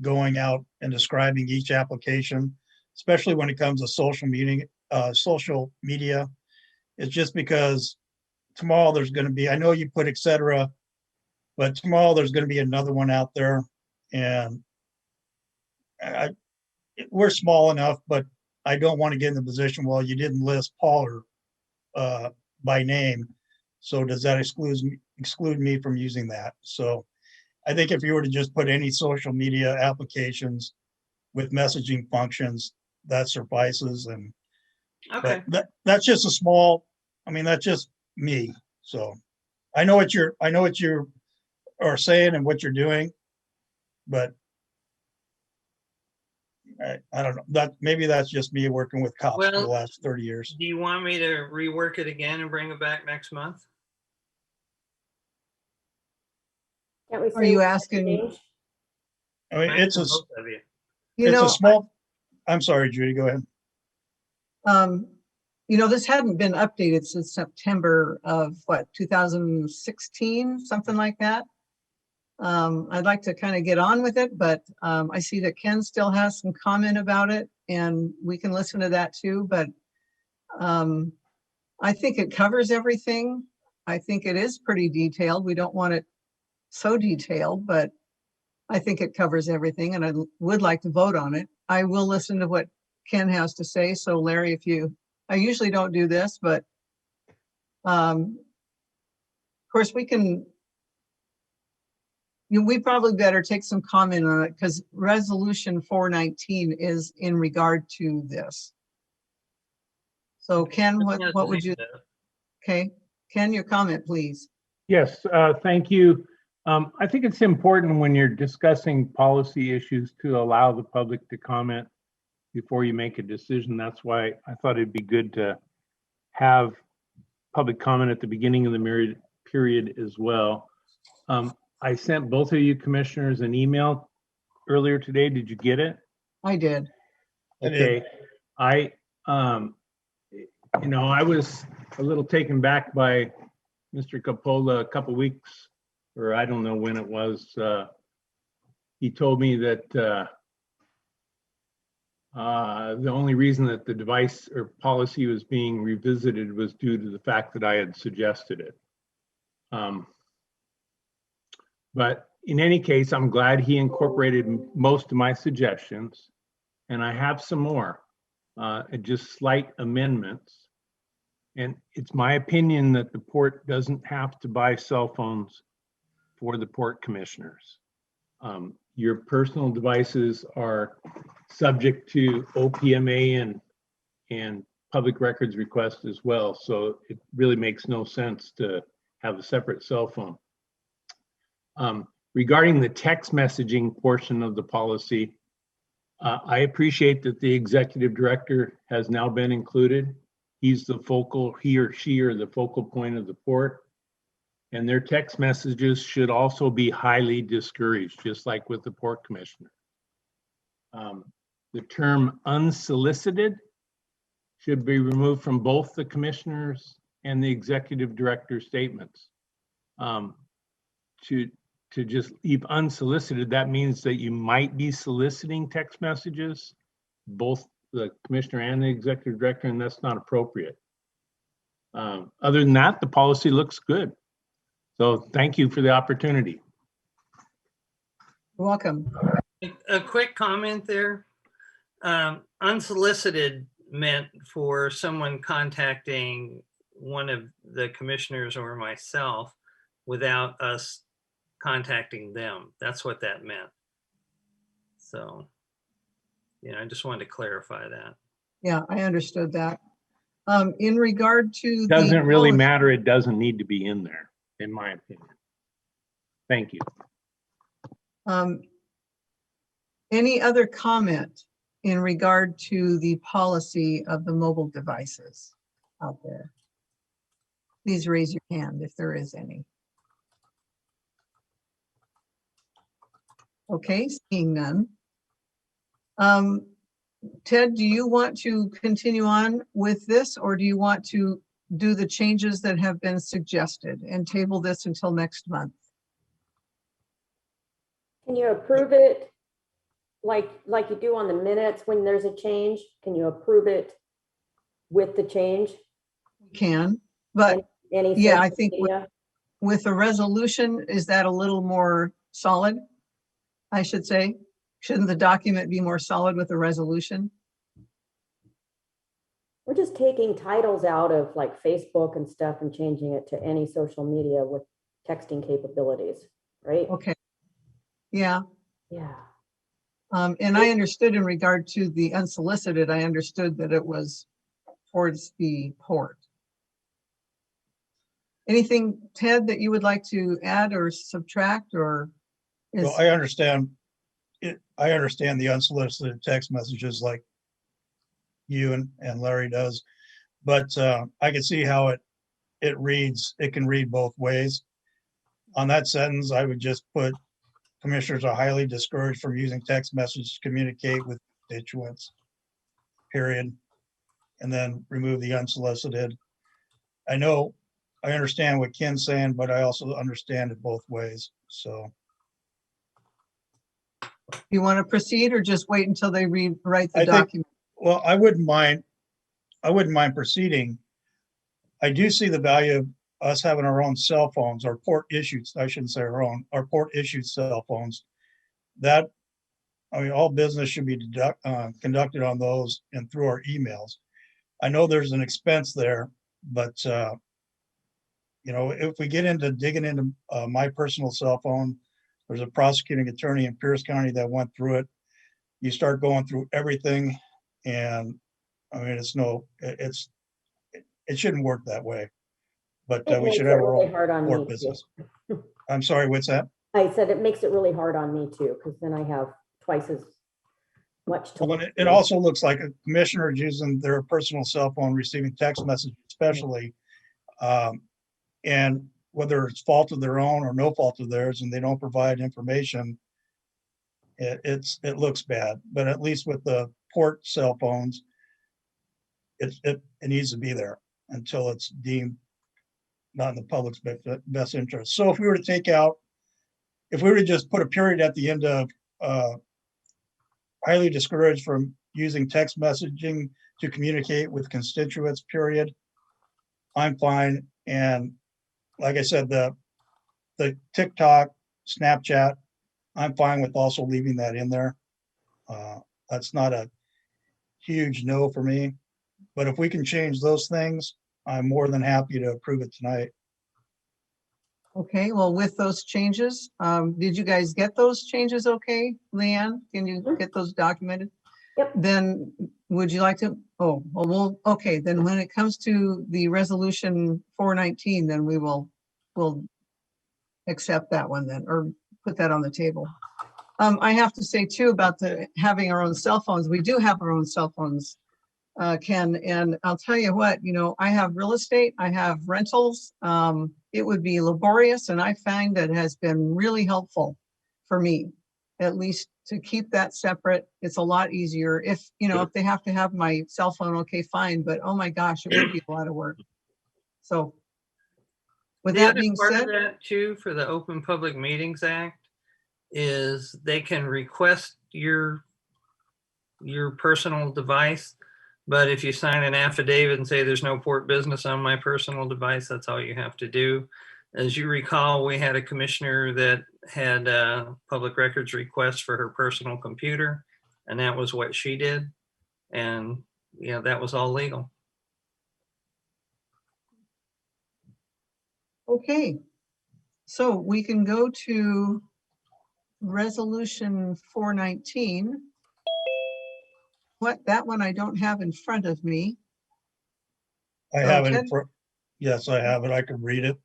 going out and describing each application, especially when it comes to social media. It's just because tomorrow there's going to be, I know you put etc., but tomorrow there's going to be another one out there, and we're small enough, but I don't want to get in the position, well, you didn't list Paul or by name. So does that exclude me from using that? So I think if you were to just put any social media applications with messaging functions, that suffices. And Okay. but that's just a small, that's just me. So I know what you are saying and what you're doing, but I don't know. Maybe that's just me working with cops for the last 30 years. Do you want me to rework it again and bring it back next month? Can't we Are say you we asking? change? It's a Both of you. it's a small. I'm sorry, Judy, go ahead. This hadn't been updated since September of 2016, something like that. I'd like to kind of get on with it, but I see that Ken still has some comment about it, and we can listen to that too. But I think it covers everything. I think it is pretty detailed. We don't want it so detailed, but I think it covers everything, and I would like to vote on it. I will listen to what Ken has to say. So Larry, I usually don't do this, but course, we can, we probably better take some comment on it because resolution 419 is in regard to this. So Ken, what would you, okay, Ken, your comment, please. Yes, thank you. I think it's important when you're discussing policy issues to allow the public to comment before you make a decision. That's why I thought it'd be good to have public comment at the beginning of the period as well. I sent both of you commissioners an email earlier today. Did you get it? I did. Okay. I was a little taken back by Mr. Coppola a couple weeks, or I don't know when it was. He told me that the only reason that the device or policy was being revisited was due to the fact that I had suggested it. But in any case, I'm glad he incorporated most of my suggestions, and I have some more, just slight amendments. And it's my opinion that the port doesn't have to buy cell phones for the port commissioners. Your personal devices are subject to OPMA and public records request as well. So it really makes no sense to have a separate cell phone. Regarding the text messaging portion of the policy, I appreciate that the executive director has now been included. He's the focal, he or she are the focal point of the port. And their text messages should also be highly discouraged, just like with the port commissioner. The term unsolicited should be removed from both the commissioners and the executive director statements. To just leave unsolicited, that means that you might be soliciting text messages, both the commissioner and the executive director, and that's not appropriate. Other than that, the policy looks good. So thank you for the opportunity. You're welcome. A quick comment there. Unsolicited meant for someone contacting one of the commissioners or myself without us contacting them. That's what that meant. So, I just wanted to clarify that. Yeah, I understood that. In regard to Doesn't really matter. It doesn't need to be in there, in my opinion. Thank you. Any other comment in regard to the policy of the mobile devices out there? Please raise your hand if there is any. Okay, seeing none. Ted, do you want to continue on with this, or do you want to do the changes that have been suggested and table this until next month? Can you approve it like you do on the minutes when there's a change? Can you approve it with the change? We can, but Any yeah, I think media? with a resolution, is that a little more solid? I should say, shouldn't the document be more solid with a resolution? We're just taking titles out of like Facebook and stuff and changing it to any social media with texting capabilities, right? Okay. Yeah. Yeah. And I understood in regard to the unsolicited, I understood that it was towards the port. Anything, Ted, that you would like to add or subtract, or is? Well, I understand it. I understand the unsolicited text messages like you and Larry does, but I can see how it reads. It can read both ways. On that sentence, I would just put commissioners are highly discouraged from using text messages to communicate with constituents, period. And then remove the unsolicited. I understand what Ken's saying, but I also understand it both ways, so. You want to proceed or just wait until they rewrite the document? Well, I wouldn't mind proceeding. I do see the value of us having our own cell phones, our port issued, I shouldn't say our port issued cell phones. That, I mean, all business should be conducted on those and through our emails. I know there's an expense there, but you know, if we get into digging into my personal cell phone, there's a prosecuting attorney in Pierce County that went through it. You start going through everything, and I mean, it shouldn't work that way. But It we makes should it have our really own hard on court me too. business. I'm sorry, what's that? I said it makes it really hard on me too, because then I have twice as much to. Well, and it also looks like a commissioner is using their personal cell phone, receiving text messages especially. And whether it's fault of their own or no fault of theirs, and they don't provide information, it looks bad. But at least with the port cell phones, it needs to be there until it's deemed not in the public's best interest. So if we were to take out, if we were to just put a period at the end of highly discouraged from using text messaging to communicate with constituents, period, I'm fine. And like I said, the TikTok, Snapchat, I'm fine with also leaving that in there. That's not a huge no for me, but if we can change those things, I'm more than happy to approve it tonight. Okay, well, with those changes, did you guys get those changes okay? Leanne, can you get those documented? Yep. Then would you like to, okay, then when it comes to the resolution 419, then we'll accept that one then, or put that on the table. I have to say too about having our own cell phones. We do have our own cell phones, Ken, and I'll tell you what, you know, I have real estate, I have rentals. It would be laborious, and I find that it has been really helpful for me, at least to keep that separate. It's a lot easier. If, you know, if they have to have my cell phone, okay, fine, but oh my gosh, it would be a lot of work. So with The that other being part said, of that too, for the Open Public Meetings Act, is they can request your personal device, but if you sign an affidavit and say there's no port business on my personal device, that's all you have to do. As you recall, we had a commissioner that had a public records request for her personal computer, and that was what she did. And you know, that was all legal. okay, so we can go to resolution 419. That one I don't have in front of me. I have it Ted? in front. Yes, I have it. I could read it.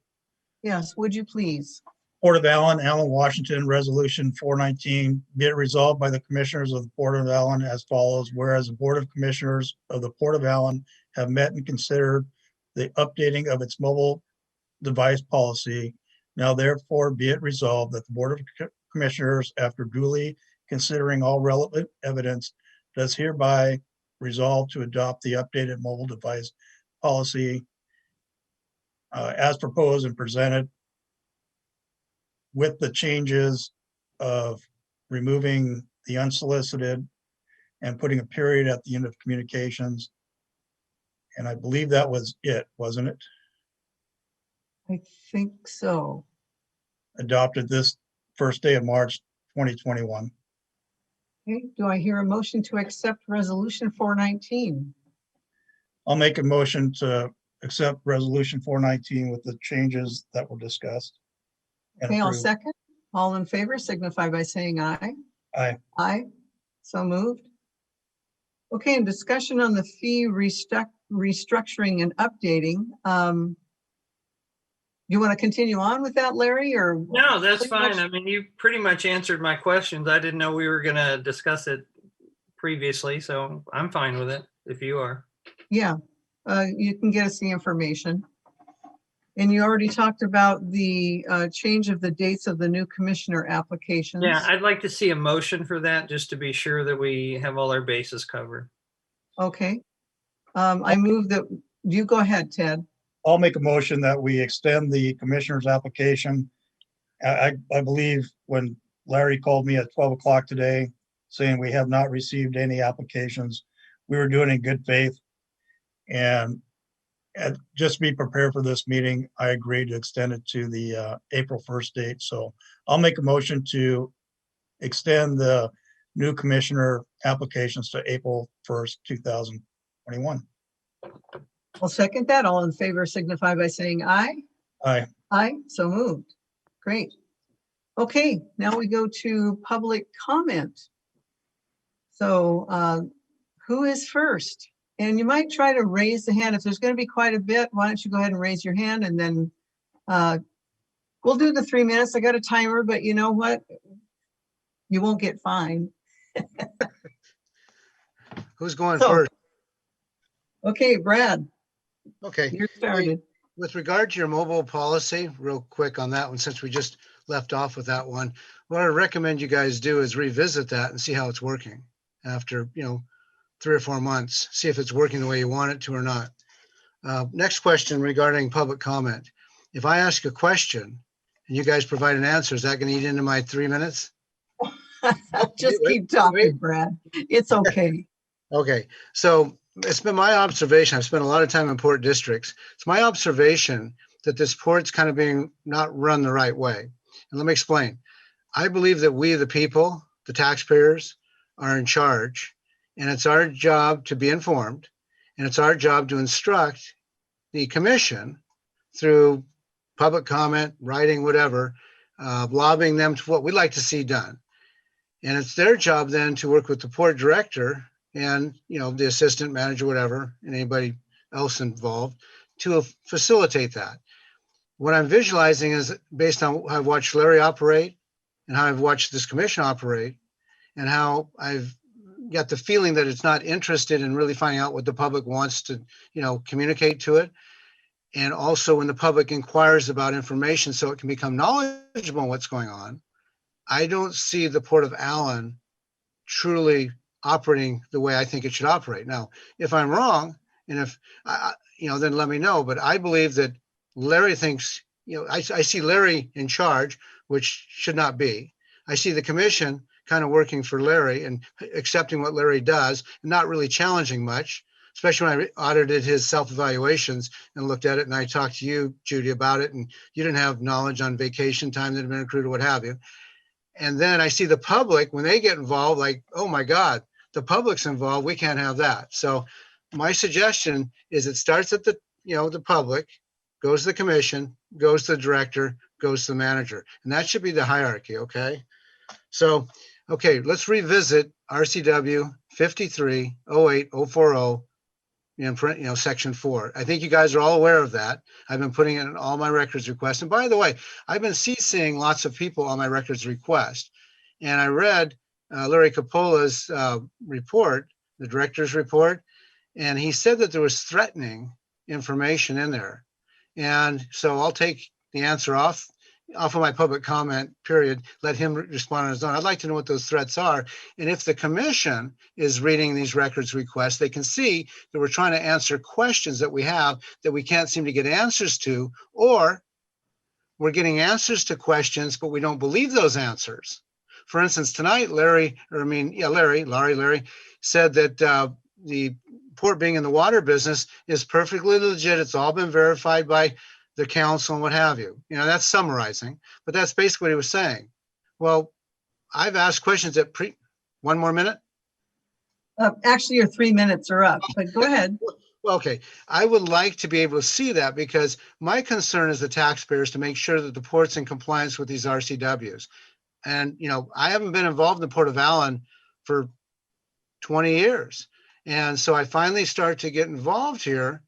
Yes, would you please? Port of Allyn, Washington, Resolution 419, be it resolved by the Commissioners of the Port of Allyn as follows. Whereas the Board of Commissioners of the Port of Allyn have met and considered the updating of its mobile device policy. Now therefore be it resolved that the Board of Commissioners, after duly considering all relevant evidence, does hereby resolve to adopt the updated mobile device policy as proposed and presented, with the changes of removing the unsolicited and putting a period at the end of communications. And I believe that was it, wasn't it? I think so. Adopted this first day of March 2021. Okay, do I hear a motion to accept resolution 419? I'll make a motion to accept resolution 419 with the changes that were discussed. and Okay, I'll approved. second. All in favor signify by saying aye. Aye. Aye, so moved. Okay, and discussion on the fee restructuring and updating. You want to continue on with that, Larry, or? No, that's Pretty much- fine. I mean, you pretty much answered my questions. I didn't know we were going to discuss it previously, so I'm fine with it if you are. Yeah, you can get us the information. And you already talked about the change of the dates of the new commissioner applications. Yeah, I'd like to see a motion for that just to be sure that we have all our bases covered. Okay. I move that, you go ahead, Ted. I'll make a motion that we extend the commissioner's application. I believe when Larry called me at 12 o'clock today saying we have not received any applications, we were doing it in good faith. And just be prepared for this meeting, I agreed to extend it to the April 1st date. So I'll make a motion to extend the new commissioner applications to April 1st, 2021. I'll second that. All in favor signify by saying aye. Aye. Aye, so moved. Great. Okay, now we go to public comment. So who is first? And you might try to raise the hand. If there's going to be quite a bit, why don't you go ahead and raise your hand, and then we'll do the 3 minutes. I got a timer, but you know what? You won't get fined. Who's going So- first? Okay, Brad, Okay. you're started. With regard to your mobile policy, real quick on that one, since we just left off with that one, what I recommend you guys do is revisit that and see how it's working after, 3 or 4 months, see if it's working the way you want it to or not. Next question regarding public comment. If I ask a question and you guys provide an answer, is that going to eat into my 3 minutes? Just wait, keep talking, wait. Brad. It's okay. Okay, so it's been my observation, I've spent a lot of time in port districts. It's my observation that this port's kind of being not run the right way. And let me explain. I believe that we, the people, the taxpayers, are in charge, and it's our job to be informed, and it's our job to instruct the commission through public comment, writing, whatever, lobbying them to what we'd like to see done. And it's their job then to work with the port director and, the assistant manager, whatever, and anybody else involved to facilitate that. What I'm visualizing is based on how I've watched Larry operate and how I've watched this commission operate and how I've got the feeling that it's not interested in really finding out what the public wants to, communicate to it. And also when the public inquires about information so it can become knowledgeable on what's going on, I don't see the Port of Allyn truly operating the way I think it should operate. Now, if I'm wrong, and if then let me know. But I believe that Larry thinks, I see Larry in charge, which should not be. I see the commission kind of working for Larry and accepting what Larry does and not really challenging much, especially when I audited his self-evaluations and looked at it. And I talked to you, Judy, about it, and you didn't have knowledge on vacation time that had been accrued or what have you. And then I see the public, when they get involved, like, oh my God, the public's involved, we can't have that. So my suggestion is it starts at the public, goes to the commission, goes to the director, goes to the manager. And that should be the hierarchy, okay? So, okay, let's revisit RCW 5308040 in section 4. I think you guys are all aware of that. I've been putting it in all my records requests. And by the way, I've been CCing lots of people on my records request. And I read Larry Capola's report, the director's report, and he said that there was threatening information in there. And so I'll take the answer off of my public comment period, let him respond on his own. I'd like to know what those threats are. And if the commission is reading these records requests, they can see that we're trying to answer questions that we have that we can't seem to get answers to, or we're getting answers to questions, but we don't believe those answers. For instance, tonight, Larry said that the port being in the water business is perfectly legit. It's all been verified by the council and what have you. That's summarizing, but that's basically what he was saying. Well, I've asked questions at one more minute. Actually, your 3 minutes are up, but go ahead. Well, okay. I would like to be able to see that because my concern is the taxpayers to make sure that the port's in compliance with these RCWs. And, I haven't been involved in the Port of Allyn for 20 years. And so I finally start to get involved here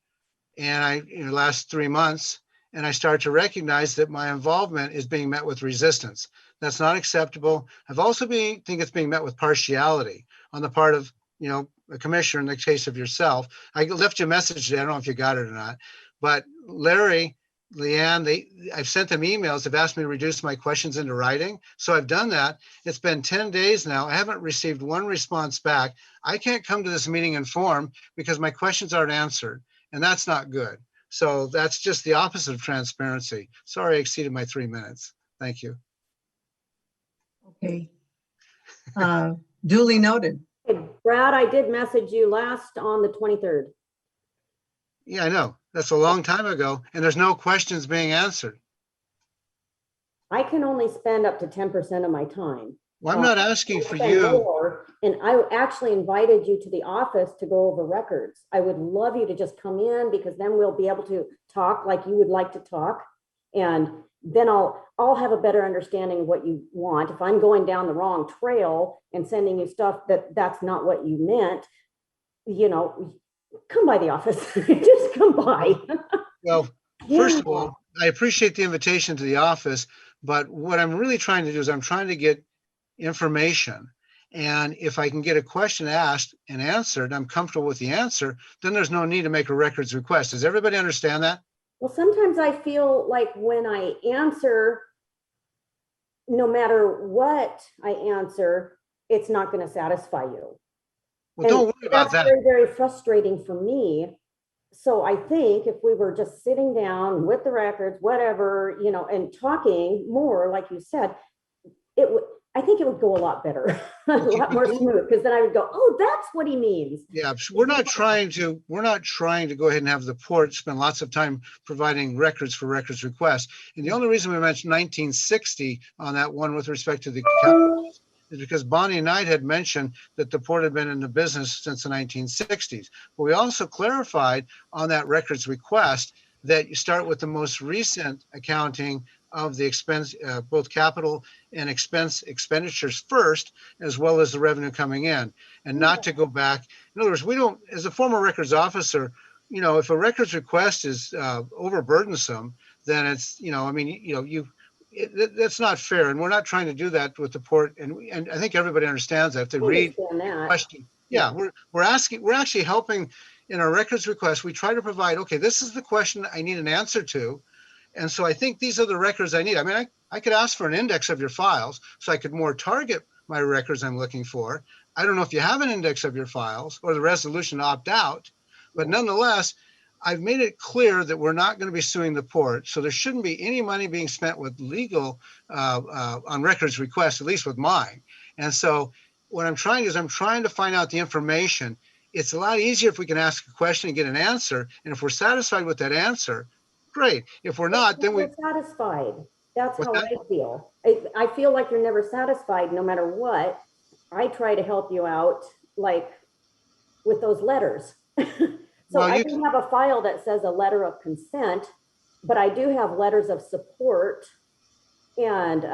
and last 3 months, and I start to recognize that my involvement is being met with resistance. That's not acceptable. I've also think it's being met with partiality on the part of, a commissioner, in the case of yourself. I left you a message today. I don't know if you got it or not, but Larry, Leanne, I've sent them emails. They've asked me to reduce my questions into writing. So I've done that. It's been 10 days now. I haven't received one response back. I can't come to this meeting informed because my questions aren't answered, and that's not good. So that's just the opposite of transparency. Sorry, I exceeded my 3 minutes. Thank you. Okay. Duly noted. Hey, Brad, I did message you last on the 23rd. Yeah, I know. That's a long time ago, and there's no questions being answered. I can only spend up to 10% of my time. Well, I'm not asking for Spend you. more, and I actually invited you to the office to go over records. I would love you to just come in because then we'll be able to talk like you would like to talk. And then I'll have a better understanding of what you want. If I'm going down the wrong trail and sending you stuff that's not what you meant, you know, come by the office. Just come by. Well, first of all, I appreciate the invitation to the office, but what I'm really trying to do is I'm trying to get information. And if I can get a question asked and answered, I'm comfortable with the answer, then there's no need to make a records request. Does everybody understand that? Well, sometimes I feel like when I answer, no matter what I answer, it's not going to satisfy you. Well, don't worry about that. That's very, very frustrating for me. So I think if we were just sitting down with the records, whatever, you know, and talking more, like you said, I think it would go a lot better, a lot more smooth, because then I would go, oh, that's what he means. Yeah, we're not trying to go ahead and have the port spend lots of time providing records for records requests. And the only reason we mentioned 1960 on that one with respect to the capital is because Bonnie Knight had mentioned that the port had been in the business since the 1960s. But we also clarified on that records request that you start with the most recent accounting of the expense, both capital and expenditures first, as well as the revenue coming in, and not to go back. In other words, we don't, as a former records officer, you know, if a records request is overburdensome, then it's, you know, I mean, you know, that's not fair, and we're not trying to do that with the port. And I think everybody understands that if they read the question. Yeah, we're actually helping in our records request. We try to provide, okay, this is the question I need an answer to. And so I think these are the records I need. I mean, I could ask for an index of your files so I could more target my records I'm looking for. I don't know if you have an index of your files or the resolution to opt out, but nonetheless, I've made it clear that we're not going to be suing the port. So there shouldn't be any money being spent with legal on records requests, at least with mine. And so what I'm trying to find out the information. It's a lot easier if we can ask a question and get an answer. And if we're satisfied with that answer, great. If we're not, then we're satisfied. That's how I feel. I feel like you're never satisfied no matter what. I try to help you out, like with those letters. So I do have a file that says a letter of consent, but I do have letters of support and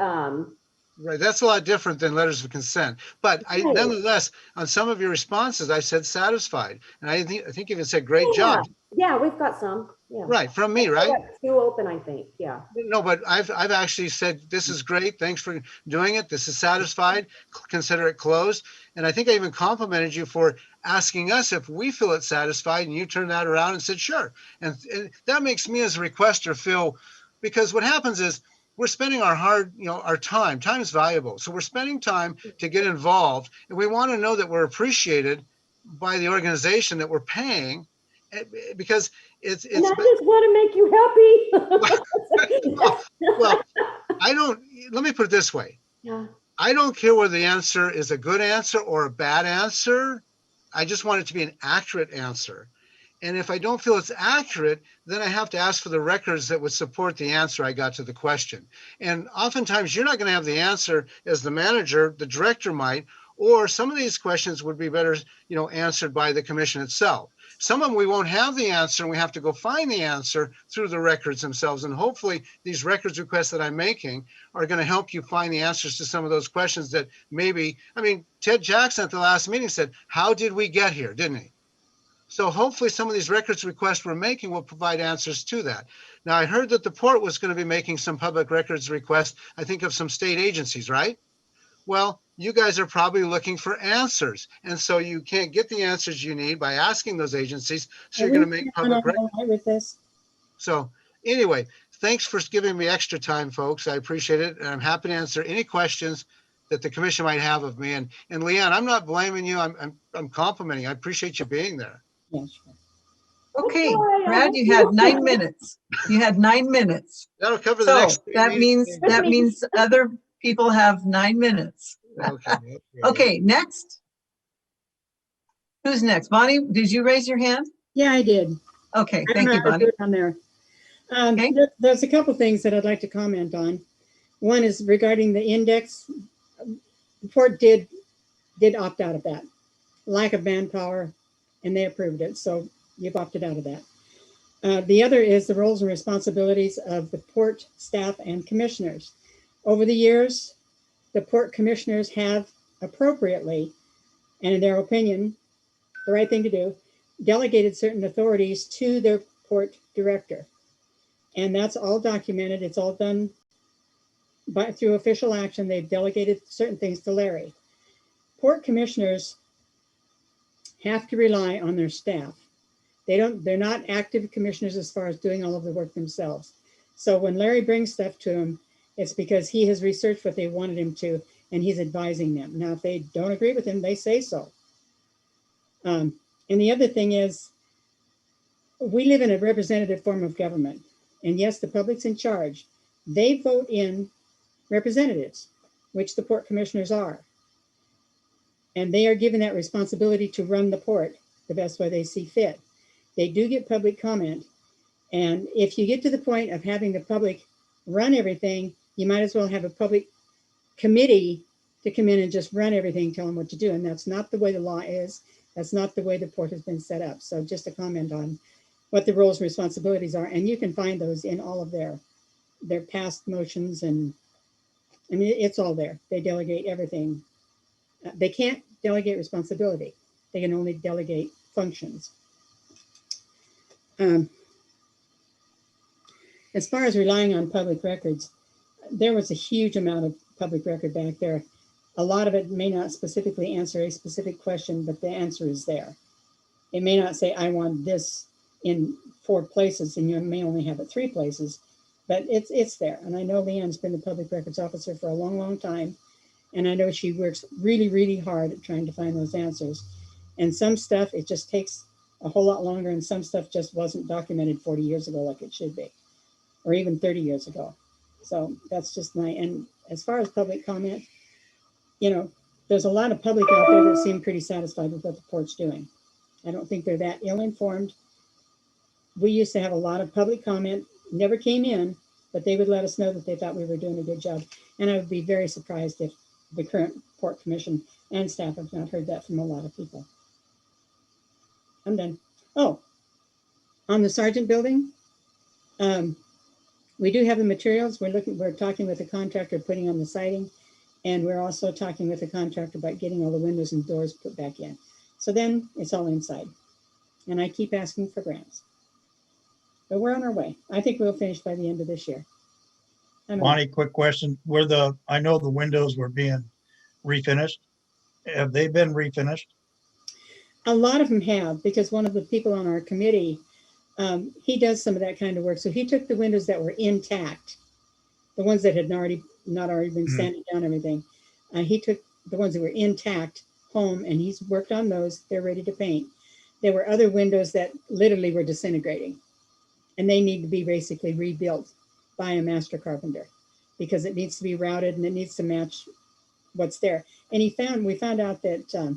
right, that's a lot different than letters of consent. But nonetheless, on some of your responses, I said satisfied, and I think you even said great job. Yeah, we've got some. Yeah. Right, from me, right? Two open, I think. Yeah. No, but I've actually said this is great. Thanks for doing it. This is satisfied. Consider it closed. And I think I even complimented you for asking us if we feel it's satisfied, and you turned that around and said sure. And that makes me as a requester feel, because what happens is, we're spending our our time. Time is valuable. So we're spending time to get involved, and we want to know that we're appreciated by the organization that we're paying, because it's. And I just want to make you happy. well, let me put it this way. Yeah. I don't care whether the answer is a good answer or a bad answer. I just want it to be an accurate answer. And if I don't feel it's accurate, then I have to ask for the records that would support the answer I got to the question. And oftentimes you're not going to have the answer as the manager, the director might, or some of these questions would be better, answered by the commission itself. Some of them we won't have the answer, and we have to go find the answer through the records themselves. And hopefully these records requests that I'm making are going to help you find the answers to some of those questions that maybe, Ted Jackson at the last meeting said, how did we get here, didn't he? So hopefully some of these records requests we're making will provide answers to that. Now, I heard that the port was going to be making some public records requests, I think of some state agencies, right? Well, you guys are probably looking for answers. And so you can't get the answers you need by asking those agencies. So you're going to make public records with this. So anyway, thanks for giving me extra time, folks. I appreciate it. And I'm happy to answer any questions that the commission might have of me. And Leanne, I'm not blaming you. I'm complimenting. I appreciate you being there. Yeah, sure. Okay, Brad, you had 9 minutes. You had 9 minutes. That'll cover the next. That means other people have 9 minutes. Okay, next. Who's next? Bonnie, did you raise your hand? Yeah, I did. Okay, thank you, Bonnie. On there. Okay. There's a couple things that I'd like to comment on. One is regarding the index. The port did opt out of that. Lack of manpower, and they approved it. So you've opted out of that. The other is the roles and responsibilities of the port staff and commissioners. Over the years, the port commissioners have appropriately, and in their opinion, the right thing to do, delegated certain authorities to their port director. And that's all documented. It's all done through official action. They've delegated certain things to Larry. Port commissioners have to rely on their staff. They're not active commissioners as far as doing all of the work themselves. So when Larry brings stuff to them, it's because he has researched what they wanted him to, and he's advising them. Now, if they don't agree with him, they say so. And the other thing is, we live in a representative form of government. And yes, the public's in charge. They vote in representatives, which the port commissioners are. And they are given that responsibility to run the port the best way they see fit. They do get public comment. And if you get to the point of having the public run everything, you might as well have a public committee to come in and just run everything, tell them what to do. And that's not the way the law is. That's not the way the port has been set up. So just a comment on what the roles and responsibilities are. And you can find those in all of their past motions. And I mean, it's all there. They delegate everything. They can't delegate responsibility. They can only delegate functions. As far as relying on public records, there was a huge amount of public record back there. A lot of it may not specifically answer a specific question, but the answer is there. It may not say, I want this in 4 places, and you may only have it 3 places, but it's there. And I know Leanne's been the public records officer for a long, long time. And I know she works really, really hard at trying to find those answers. And some stuff, it just takes a whole lot longer, and some stuff just wasn't documented 40 years ago like it should be, or even 30 years ago. So that's just and as far as public comment, you know, there's a lot of public out there that seem pretty satisfied with what the port's doing. I don't think they're that ill-informed. We used to have a lot of public comment, never came in, but they would let us know that they thought we were doing a good job. And I would be very surprised if the current port commission and staff have not heard that from a lot of people. I'm done. Oh, on the Sergeant building, we do have the materials. We're talking with the contractor putting on the siding, and we're also talking with the contractor about getting all the windows and doors put back in. So then it's all inside. And I keep asking for grants. But we're on our way. I think we'll finish by the end of this year. Bonnie, quick question. I know the windows were being refinished. Have they been refinished? A lot of them have, because one of the people on our committee, he does some of that kind of work. So he took the windows that were intact, the ones that had not already been sanded down, everything. He took the ones that were intact home, and he's worked on those. They're ready to paint. There were other windows that literally were disintegrating, and they need to be basically rebuilt by a master carpenter, because it needs to be routed and it needs to match what's there. And we found out that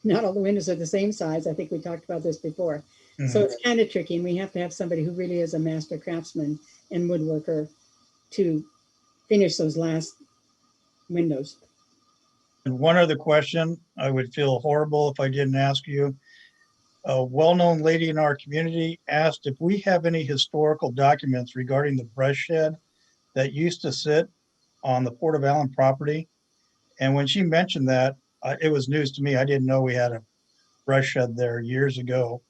not all the windows are the same size. I think we talked about this before. So it's kind of tricky, and we have to have somebody who really is a master craftsman and woodworker to finish those last windows. And one other question, I would feel horrible if I didn't ask you. A well-known lady in our community asked if we have any historical documents regarding the brush shed that used to sit on the Port of Allyn property. And when she mentioned that, it was news to me. I didn't know we had a brush shed there years ago.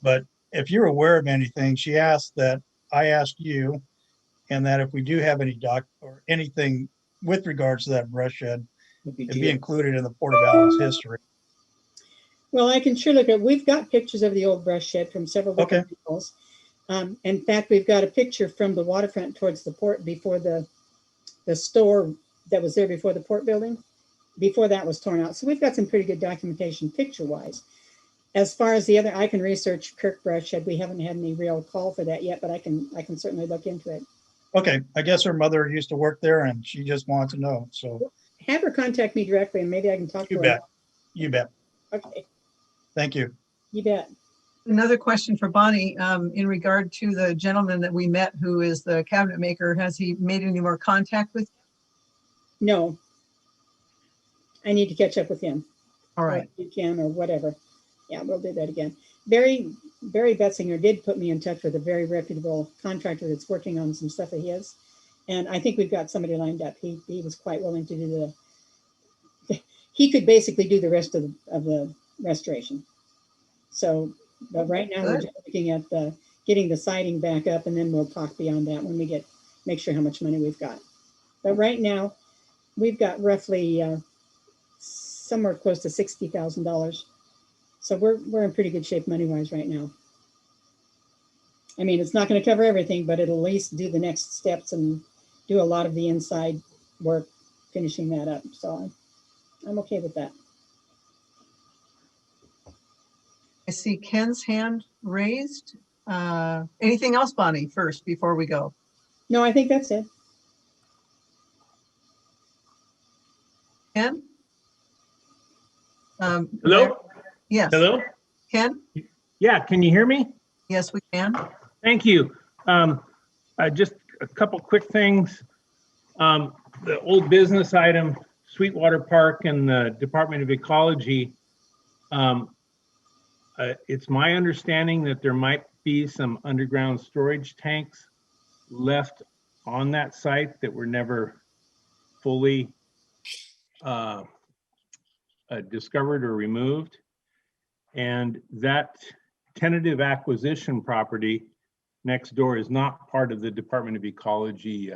But if you're aware of anything, she asked that I ask you, and that if we do have any or anything with regards to that brush shed, it'd be included in the Port of Allyn's history. Well, I can sure look at, we've got pictures of the old brush shed from several different angles. In fact, we've got a picture from the waterfront towards the port before the store that was there before the port building, before that was torn out. So we've got some pretty good documentation picture-wise. As far as the other, I can research Kirk brush shed. We haven't had any real call for that yet, but I can certainly look into it. Okay, I guess her mother used to work there and she just wanted to know, so. Have her contact me directly and maybe I can talk to her. You bet, you bet. Okay. Thank you. You bet. Another question for Bonnie, in regard to the gentleman that we met who is the cabinet maker. Has he made any more contact with you? No. I need to catch up with him. All right. You can, or whatever. Yeah, we'll do that again. Very, Barry Betzinger did put me in touch with a very reputable contractor that's working on some stuff of his. And I think we've got somebody lined up. He was quite willing to do he could basically do the rest of the restoration. So, but right now we're just looking at getting the siding back up, and then we'll talk beyond that when we make sure how much money we've got. But right now we've got roughly somewhere close to $60,000. So we're in pretty good shape money-wise right now. I mean, it's not going to cover everything, but it'll at least do the next steps and do a lot of the inside work, finishing that up. So I'm okay with that. I see Ken's hand raised. Anything else, Bonnie, first, before we go? No, I think that's it. Ken? Hello? Yes. Hello? Ken? Yeah, can you hear me? Yes, we can. Thank you. Just a couple quick things. The old business item, Sweetwater Park and the Department of Ecology. It's my understanding that there might be some underground storage tanks left on that site that were never fully discovered or removed. And that tentative acquisition property next door is not part of the Department of Ecology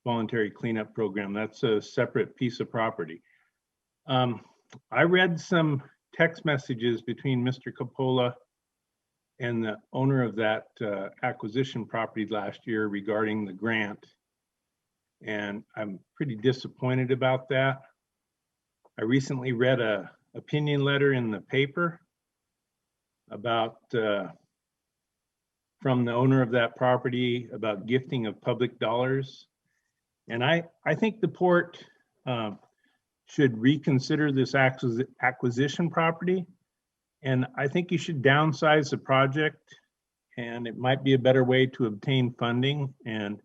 voluntary cleanup program. That's a separate piece of property. I read some text messages between Mr. Coppola and the owner of that acquisition property last year regarding the grant. And I'm pretty disappointed about that. I recently read an opinion letter in the paper about from the owner of that property about gifting of public dollars. And I think the port should reconsider this acquisition property. And I think you should downsize the project, and it might be a better way to obtain funding. And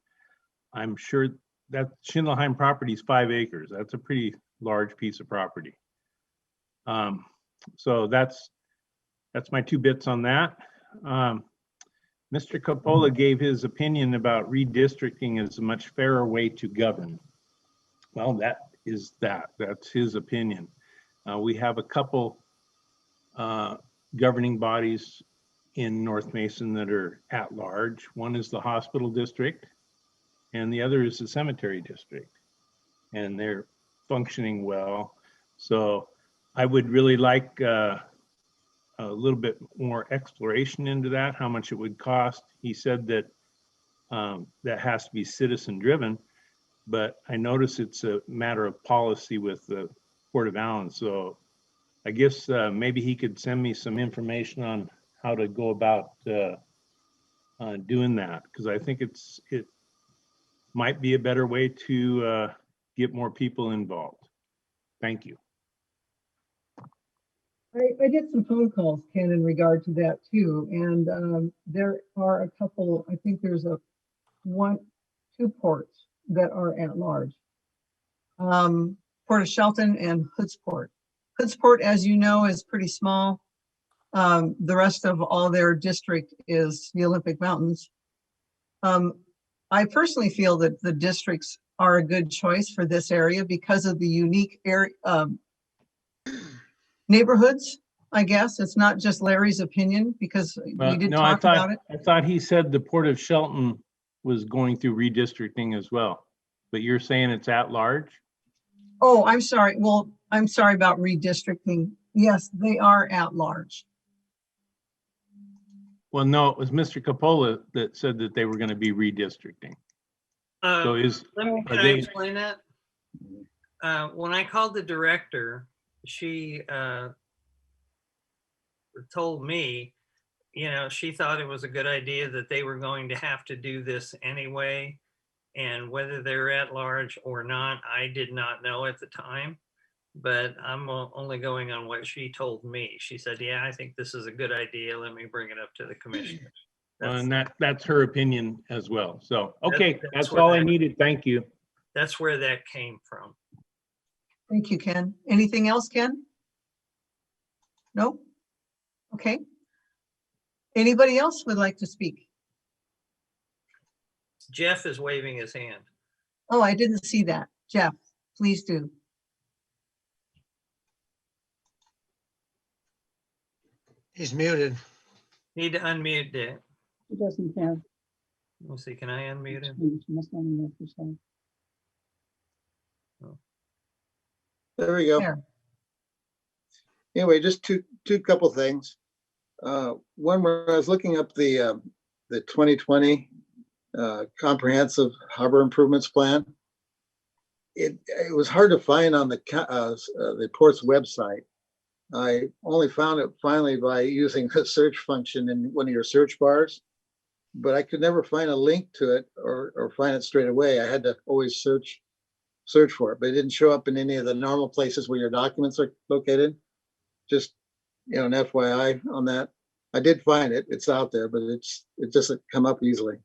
I'm sure that Schindelheim property is 5 acres. That's a pretty large piece of property. So that's my 2 bits on that. Mr. Coppola gave his opinion about redistricting as a much fairer way to govern. Well, that's his opinion. We have a couple governing bodies in North Mason that are at large. One is the hospital district, and the other is the cemetery district, and they're functioning well. So I would really like a little bit more exploration into that, how much it would cost. He said that that has to be citizen driven, but I notice it's a matter of policy with the Port of Allyn. So I guess maybe he could send me some information on how to go about doing that, because I think it might be a better way to get more people involved. Thank you. I did some phone calls, Ken, in regard to that too. And there are a couple, I think there's 2 ports that are at large. Port of Shelton and Hoodsport. Hoodsport, as you know, is pretty small. The rest of all their district is the Olympic Mountains. I personally feel that the districts are a good choice for this area because of the unique area, neighborhoods. I guess it's not just Larry's opinion, because we did talk about it. I thought he said the Port of Shelton was going through redistricting as well, but you're saying it's at large? Oh, I'm sorry. Well, I'm sorry about redistricting. Yes, they are at large. Well, no, it was Mr. Coppola that said that they were going to be redistricting. So can I explain that? When I called the director, she told me, she thought it was a good idea that they were going to have to do this anyway. And whether they're at large or not, I did not know at the time, but I'm only going on what she told me. She said, yeah, I think this is a good idea. Let me bring it up to the commissioners. And that's her opinion as well. So, okay, that's all I needed. Thank you. That's where that came from. Thank you, Ken. Anything else, Ken? No? Okay. Anybody else would like to speak? Jeff is waving his hand. Oh, I didn't see that. Jeff, please do. He's muted. Need to unmute it. He doesn't have. Let's see, can I unmute him? He must not have yourself. There we go. There. Anyway, just two couple things. One, when I was looking up the 2020 comprehensive harbor improvements plan, it was hard to find on the port's website. I only found it finally by using the search function in one of your search bars, but I could never find a link to it or find it straight away. I had to always search for it, but it didn't show up in any of the normal places where your documents are located. Just, an FYI on that. I did find it, it's out there, but it doesn't come up easily.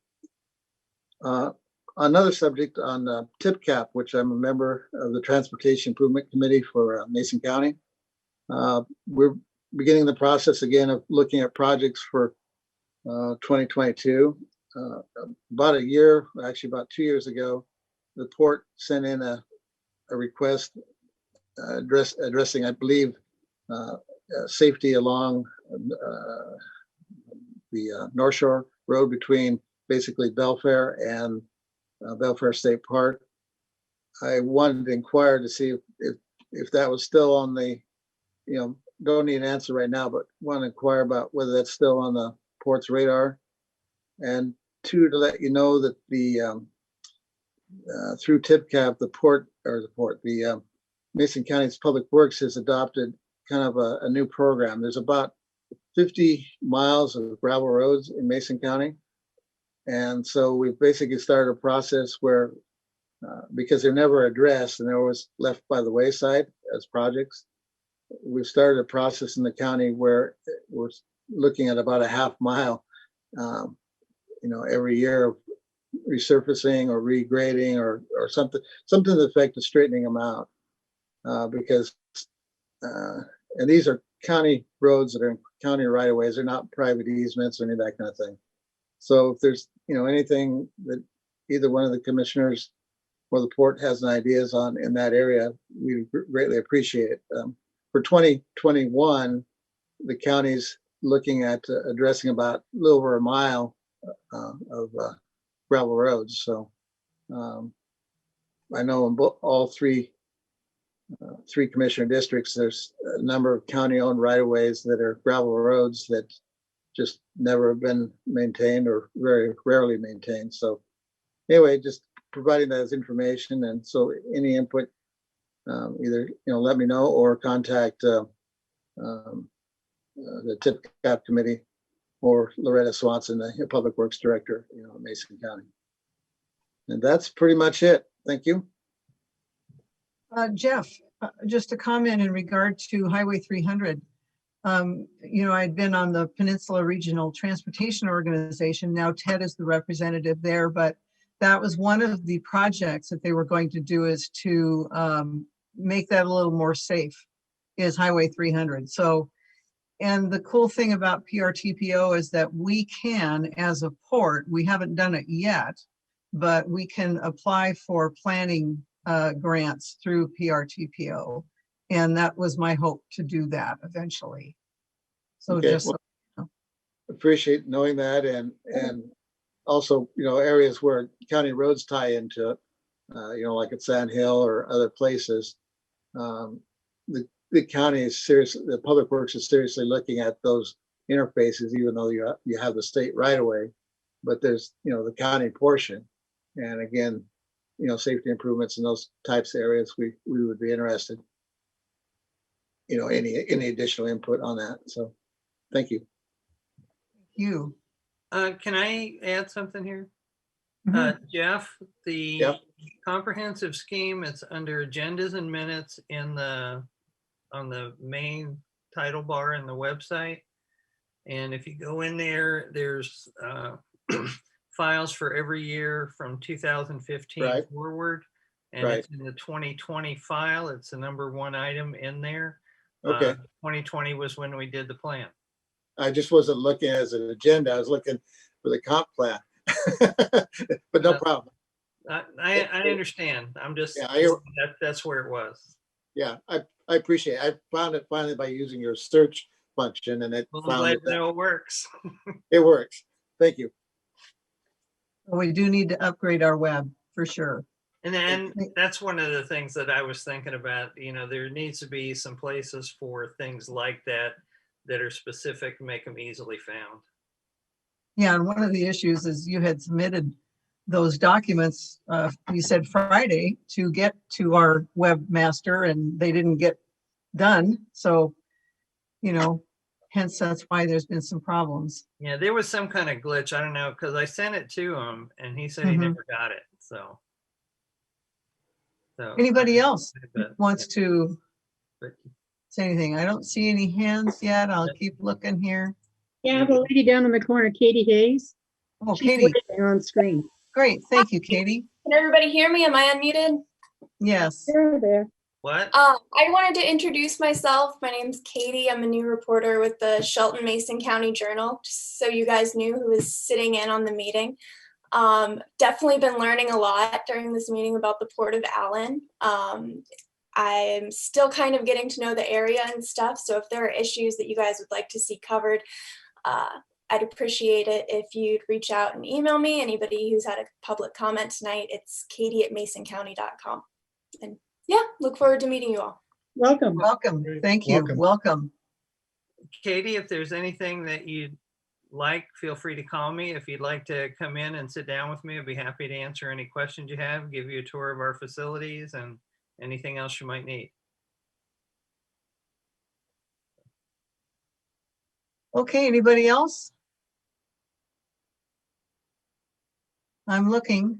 Another subject on tip cap, which I'm a member of the Transportation Improvement Committee for Mason County. We're beginning the process again of looking at projects for 2022. About 2 years ago, the port sent in a request addressing, I believe, safety along the North Shore Road between basically Belfair and Belfair State Park. I wanted to inquire to see if that was still on the, don't need an answer right now, but want to inquire about whether that's still on the port's radar. And two, to let you know that the through TIPCAP, the Mason County's Public Works has adopted kind of a new program. There's about 50 miles of gravel roads in Mason County. And so we've basically started a process where, because they're never addressed and they're always left by the wayside as projects, we've started a process in the county where we're looking at about a half mile, every year of resurfacing or regrading or something to the effect of straightening them out. And these are county roads that are in county right of ways. They're not private easements or any of that kind of thing. So if there's, anything that either one of the commissioners or the port has an ideas on in that area, we greatly appreciate it. For 2021, the county's looking at addressing about a little over a mile of gravel roads. So I know in all three commissioner districts, there's a number of county-owned right-of-ways that are gravel roads that just never have been maintained or very rarely maintained. So anyway, just providing that as information. And so any input, either, let me know or contact the TIPCAP committee or Loretta Swanson, the Public Works Director, Mason County. And that's pretty much it. Thank you. Jeff, just a comment in regard to Highway 300. I'd been on the Peninsula Regional Transportation Organization. Now Ted is the representative there, but that was one of the projects that they were going to do, is to make that a little more safe, is Highway 300. So, and the cool thing about PRTPO is that we can, as a port, we haven't done it yet, but we can apply for planning grants through PRTPO. And that was my hope, to do that eventually. So Okay, just, appreciate knowing that, and also, areas where county roads tie into it, like at Sand Hill or other places. The county is seriously, the Public Works is seriously looking at those interfaces, even though you have the state right away, but there's, the county portion. And again, safety improvements in those types of areas, we would be interested. Any additional input on that. So thank you. you. Can I add something here? Jeff, the comprehensive scheme, it's under agendas and minutes on the main title bar in the website. And if you go in there, there's files for every year from 2015 forward. And it's in the 2020 file. It's the #1 item in there. Okay. 2020 was when we did the plan. I just wasn't looking as an agenda. I was looking for the comp plan. But no problem. I understand. I'm just, Yeah, that's where it was. Yeah, I appreciate it. I found it finally by using your search function, and it Well, I'm found glad it. to know it works. It works. Thank you. We do need to upgrade our web for sure. And then that's one of the things that I was thinking about, you know, there needs to be some places for things like that that are specific, make them easily found. Yeah, and one of the issues is you had submitted those documents, you said Friday, to get to our webmaster, and they didn't get done. So, you know, hence that's why there's been some problems. Yeah, there was some kind of glitch. I don't know, because I sent it to him and he said he never got it. So Anybody else but- wants to but- say anything? I don't see any hands yet. I'll keep looking here. Yeah, the lady down in the corner, Katie Hayes. Oh, She's Katie, waving on screen. great. Thank you, Katie. Can everybody hear me? Am I unmuted? Yes. There. What? I wanted to introduce myself. My name's Katie. I'm a new reporter with the Shelton Mason County Journal, just so you guys knew who was sitting in on the meeting. Definitely been learning a lot during this meeting about the Port of Allyn. I'm still kind of getting to know the area and stuff, so if there are issues that you guys would like to see covered, I'd appreciate it if you'd reach out and email me. Anybody who's had a public comment tonight, it's katie@masoncounty.com. And yeah, look forward to meeting you all. Welcome. Welcome. Thank you. Welcome. Welcome. Katie, if there's anything that you'd like, feel free to call me. If you'd like to come in and sit down with me, I'd be happy to answer any questions you have, give you a tour of our facilities and anything else you might need. Okay, anybody else? I'm looking.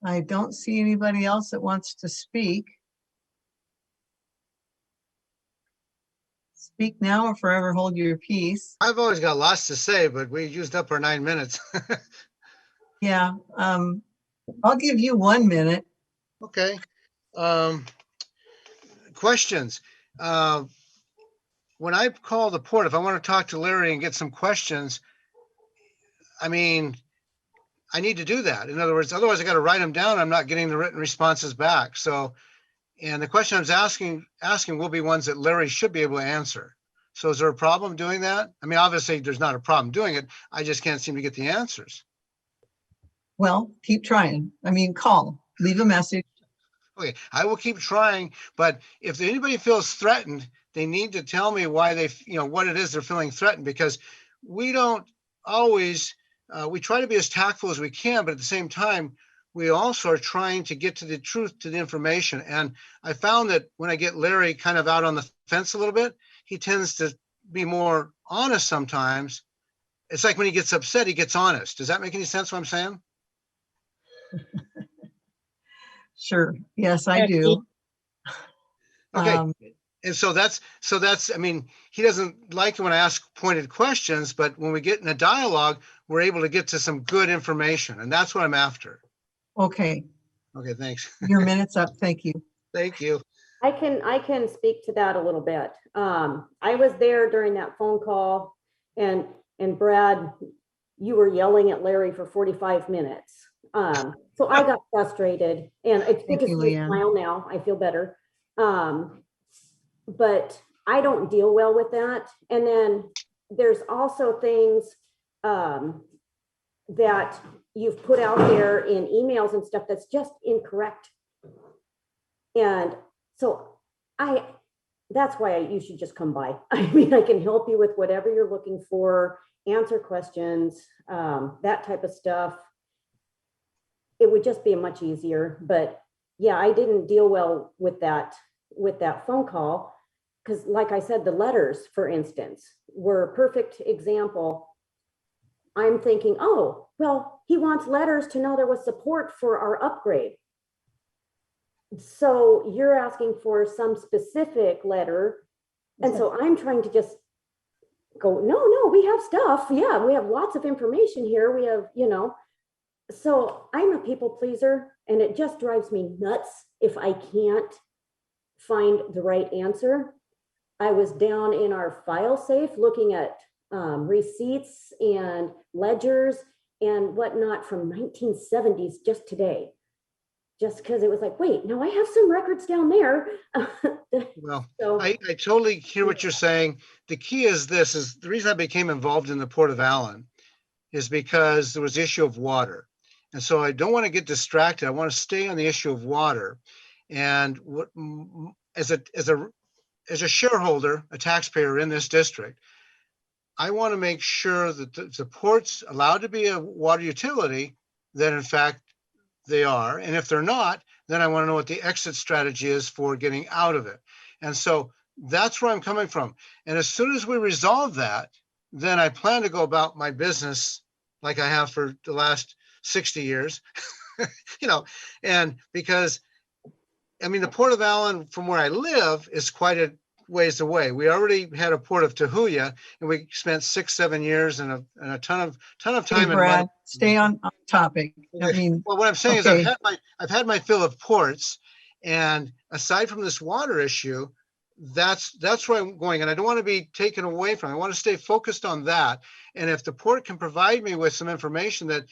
I don't see anybody else that wants to speak. Speak now or forever hold your peace. I've always got lots to say, but we used up our 9 minutes. Yeah, I'll give you 1 minute. Okay. Questions. When I call the port, if I want to talk to Larry and get some questions, I mean, I need to do that. In other words, otherwise I got to write them down. I'm not getting the written responses back. So, and the question I was asking will be ones that Larry should be able to answer. So is there a problem doing that? I mean, obviously there's not a problem doing it. I just can't seem to get the answers. Well, keep trying. I mean, call, leave a message. Okay, I will keep trying, but if anybody feels threatened, they need to tell me why they, what it is they're feeling threatened, because we don't always, we try to be as tactful as we can, but at the same time, we also are trying to get to the truth, to the information. And I found that when I get Larry kind of out on the fence a little bit, he tends to be more honest sometimes. It's like when he gets upset, he gets honest. Does that make any sense what I'm saying? Sure. Yes, I do. Okay. And so that's, I mean, he doesn't like it when I ask pointed questions, but when we get in a dialogue, we're able to get to some good information, and that's what I'm after. Okay. Okay, thanks. Your minute's up. Thank you. Thank you. I can speak to that a little bit. I was there during that phone call, and Brad, you were yelling at Larry for 45 minutes. So I got frustrated, and it's good to see you smile now. I feel better. But I don't deal well with that. And then there's also things that you've put out there in emails and stuff that's just incorrect. And so that's why you should just come by. I mean, I can help you with whatever you're looking for, answer questions, that type of stuff. It would just be much easier. But yeah, I didn't deal well with that phone call, because like I said, the letters, for instance, were a perfect example. I'm thinking, oh, well, he wants letters to know there was support for our upgrade. So you're asking for some specific letter. And so I'm trying to just go, no, we have stuff. Yeah, we have lots of information here. We have, so I'm a people pleaser, and it just drives me nuts if I can't find the right answer. I was down in our file safe looking at receipts and ledgers and whatnot from 1970s just today. Just because it was like, wait, no, I have some records down there. Well, So, I totally hear what you're saying. The key is this, is the reason I became involved in the Port of Allyn is because there was the issue of water. And so I don't want to get distracted. I want to stay on the issue of water. And what, as a shareholder, a taxpayer in this district, I want to make sure that the port's allowed to be a water utility, that in fact they are. And if they're not, then I want to know what the exit strategy is for getting out of it. And so that's where I'm coming from. And as soon as we resolve that, then I plan to go about my business like I have for the last 60 years, and because, I mean, the Port of Allyn from where I live is quite a ways away. We already had a port of Tahuya, and we spent 6-7 years and a ton of Hey, time and Brad, money. stay on topic. I mean, Well, what I'm saying okay. is I've had my fill of ports, and aside from this water issue, that's where I'm going, and I don't want to be taken away from it. I want to stay focused on that. And if the port can provide me with some information that,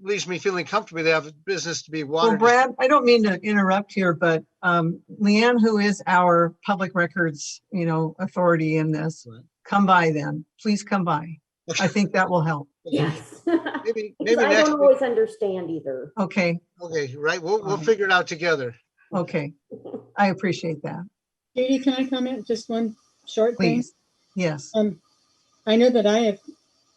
leaves me feeling comfortable, they have a business to be water. Well, Brad, I don't mean to interrupt here, but Leanne, who is our public records, authority in this, Right. come by then. Please come by. I think that will help. yes. Maybe Because I next don't week. always understand either. Okay, Okay, right. We'll figure it out together. okay. I appreciate that. Katie, can I comment just one short thing? Please. Yes. I know that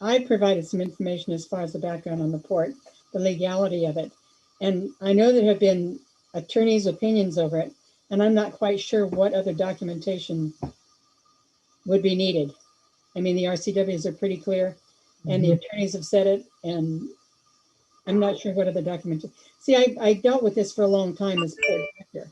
I provided some information as far as the background on the port, the legality of it. And I know there have been attorneys' opinions over it, and I'm not quite sure what other documentation would be needed. I mean, the RCWs are pretty clear, and the attorneys have said it, and I'm not sure what other documentation. See, I dealt with this for a long time as port director,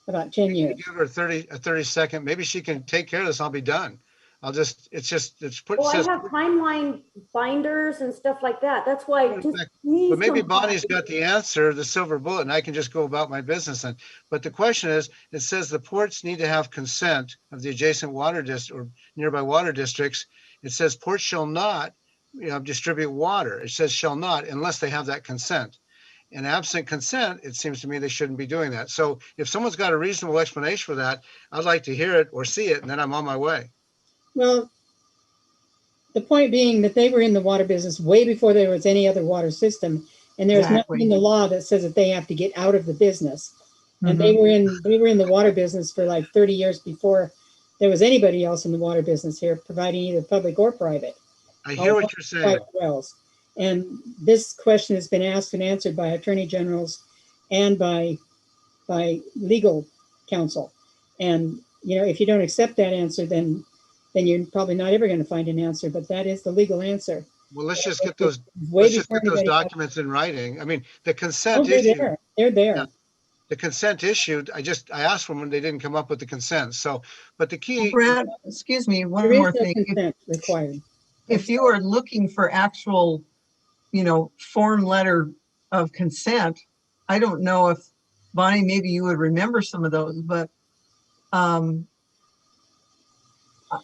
about 10 years. Give her a 30 second. Maybe she can take care of this. I'll be done. Well, I have timeline binders and stuff like that. That's why. But maybe Bonnie's got the answer, the silver bullet, and I can just go about my business. But the question is, it says the ports need to have consent of the adjacent water district or nearby water districts. It says ports shall not, distribute water. It says shall not unless they have that consent. And absent consent, it seems to me they shouldn't be doing that. So if someone's got a reasonable explanation for that, I'd like to hear it or see it, and then I'm on my way. Well, the point being that they were in the water business way before there was any other water system, and there's nothing in the law that says that they have to get out of the business. And they were in the water business for like 30 years before there was anybody else in the water business here, providing either public or private. I hear what you're saying. Wells. And this question has been asked and answered by attorney generals and by legal counsel. And if you don't accept that answer, then you're probably not ever going to find an answer, but that is the legal answer. Well, let's just get those documents in writing. I mean, the consent issue. They're there. Yeah, the consent issue, I asked for them when they didn't come up with the consent. So, but the key. Brad, excuse me, one There is more no thing. consent required. If you are looking for actual, form letter of consent, I don't know if, Bonnie, maybe you would remember some of those, but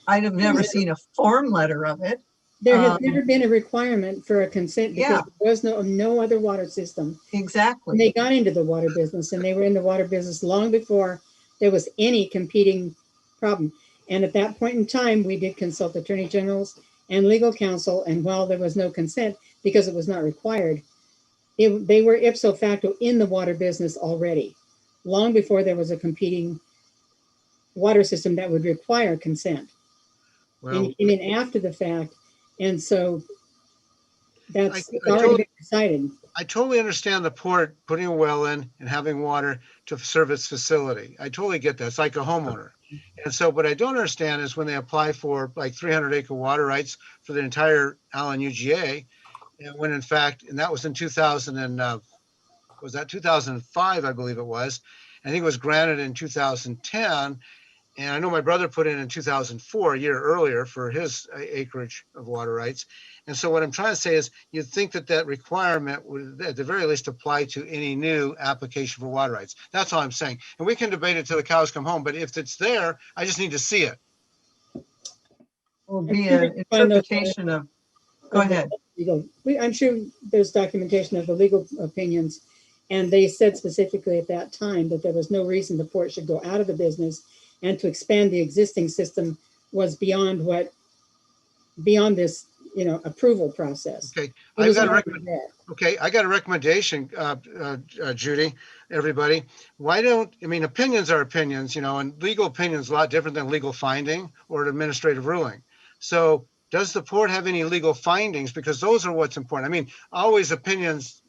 I'd have never seen a form letter of it. There has never been a requirement for a consent because there was no other water system. Exactly. And they got into the water business, and they were in the water business long before there was any competing problem. And at that point in time, we did consult attorney generals and legal counsel. And while there was no consent, because it was not required, they were ipso facto in the water business already, long before there was a competing water system that would require consent. Well, And came in after the fact. And so that's already been decided. I totally understand the port putting a well in and having water to serve its facility. I totally get that. It's like a homeowner. And so what I don't understand is when they apply for like 300-acre water rights for the entire Allyn UGA, and when in fact, and that was in 2005, I believe it was. I think it was granted in 2010. And I know my brother put in 2004, a year earlier, for his acreage of water rights. And so what I'm trying to say is you'd think that requirement would at the very least apply to any new application for water rights. That's all I'm saying. And we can debate it till the cows come home. But if it's there, I just need to see it. will be an interpretation of, go ahead. I'm sure there's documentation of the legal opinions, and they said specifically at that time that there was no reason the port should go out of the business, and to expand the existing system was beyond this, approval process. Okay, It I've was got a already recommendation. there. Okay, I got a recommendation, Judy, everybody. Opinions are opinions, and legal opinion is a lot different than legal finding or an administrative ruling. So does the port have any legal findings? Because those are what's important. Always opinions,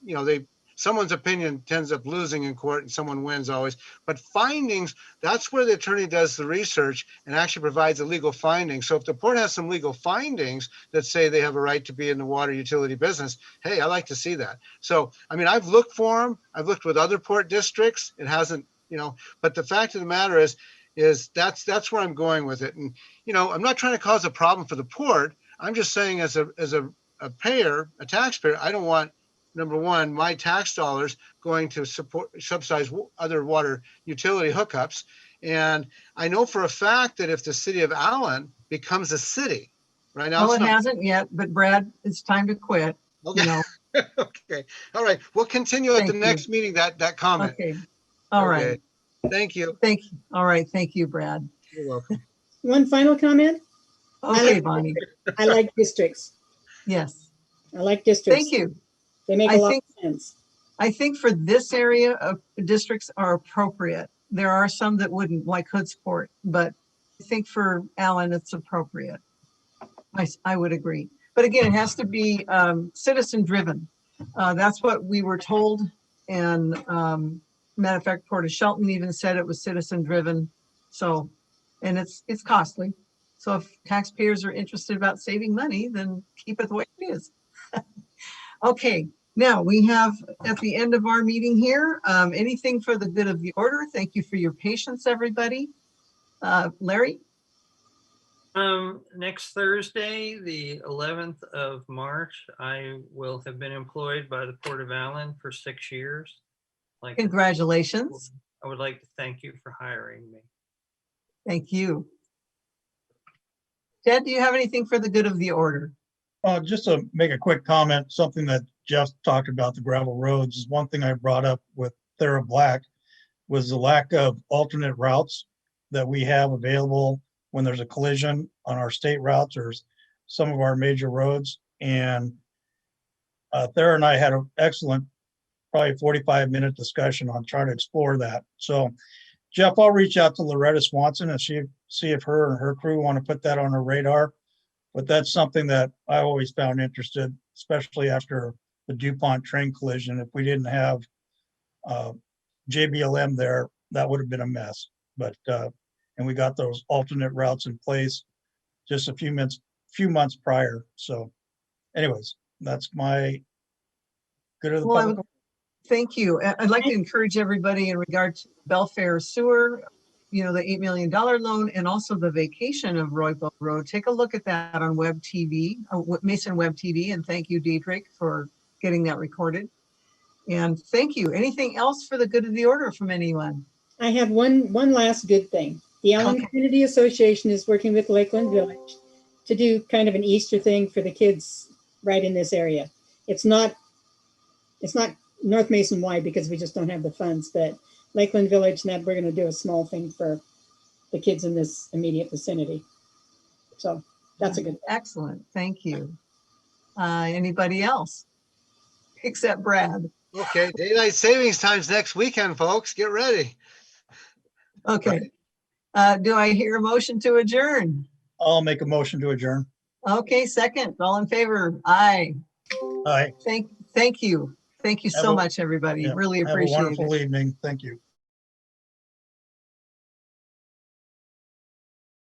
someone's opinion tends up losing in court and someone wins always. But findings, that's where the attorney does the research and actually provides a legal finding. So if the port has some legal findings that say they have a right to be in the water utility business, hey, I like to see that. So, I've looked for them. I've looked with other port districts. It hasn't, but the fact of the matter is that's where I'm going with it. And, I'm not trying to cause a problem for the port. I'm just saying as a payer, a taxpayer, I don't want, number one, my tax dollars going to subsidize other water utility hookups. And I know for a fact that if the city of Allyn becomes a city, right now. Well, it hasn't yet, but Brad, it's time to quit. Okay. Okay. All right. We'll continue at the next meeting, that comment. Okay. All right. Thank you. Thank you. All right. Thank you, Brad. You're welcome. One final comment. Okay, Bonnie. I like districts. Yes. I like districts. Thank you. They make a lot of sense. I think for this area of districts are appropriate. There are some that wouldn't, like Hoodsport, but I think for Allyn, it's appropriate. I would agree. But again, it has to be citizen driven. That's what we were told. And matter of fact, Port of Shelton even said it was citizen driven. So, and it's costly. So if taxpayers are interested about saving money, then keep it the way it is. Okay, now we have at the end of our meeting here, anything for the good of the order. Thank you for your patience, everybody. Larry? Next Thursday, the 11th of March, I will have been employed by the Port of Allyn for 6 years. Congratulations. I would like to thank you for hiring me. Thank you. Ted, do you have anything for the good of the order? Just to make a quick comment, something that Jeff talked about, the gravel roads, is one thing I brought up with Thera Black was the lack of alternate routes that we have available when there's a collision on our state routes or some of our major roads. And Thera and I had an excellent, probably 45-minute discussion on trying to explore that. So Jeff, I'll reach out to Loretta Swanson and see if her and her crew want to put that on her radar. But that's something that I always found interested, especially after the DuPont train collision. If we didn't have JBLM there, that would have been a mess. But and we got those alternate routes in place just a few months prior. So anyways, that's my good of the public. Thank you. I'd like to encourage everybody in regard to Belfair Sewer, the $8 million loan and also the vacation of Roybo Road. Take a look at that on Web TV, Mason Web TV, and thank you, Diedrich, for getting that recorded. And thank you. Anything else for the good of the order from anyone? I have one last good thing. The Allyn Community Association is working with Lakeland Village to do kind of an Easter thing for the kids right in this area. It's not North Mason wide because we just don't have the funds, but Lakeland Village, and that we're going to do a small thing for the kids in this immediate vicinity. So that's a good thing. Excellent. Thank you. Anybody else? Except Brad. Okay, daylight savings time's next weekend, folks. Get ready. Okay. Do I hear a motion to adjourn? I'll make a motion to adjourn. Okay, second. All in favor? Aye. Aye. Thank you. Thank you so much, everybody. Yeah, Really have a appreciate it. wonderful evening. Thank you.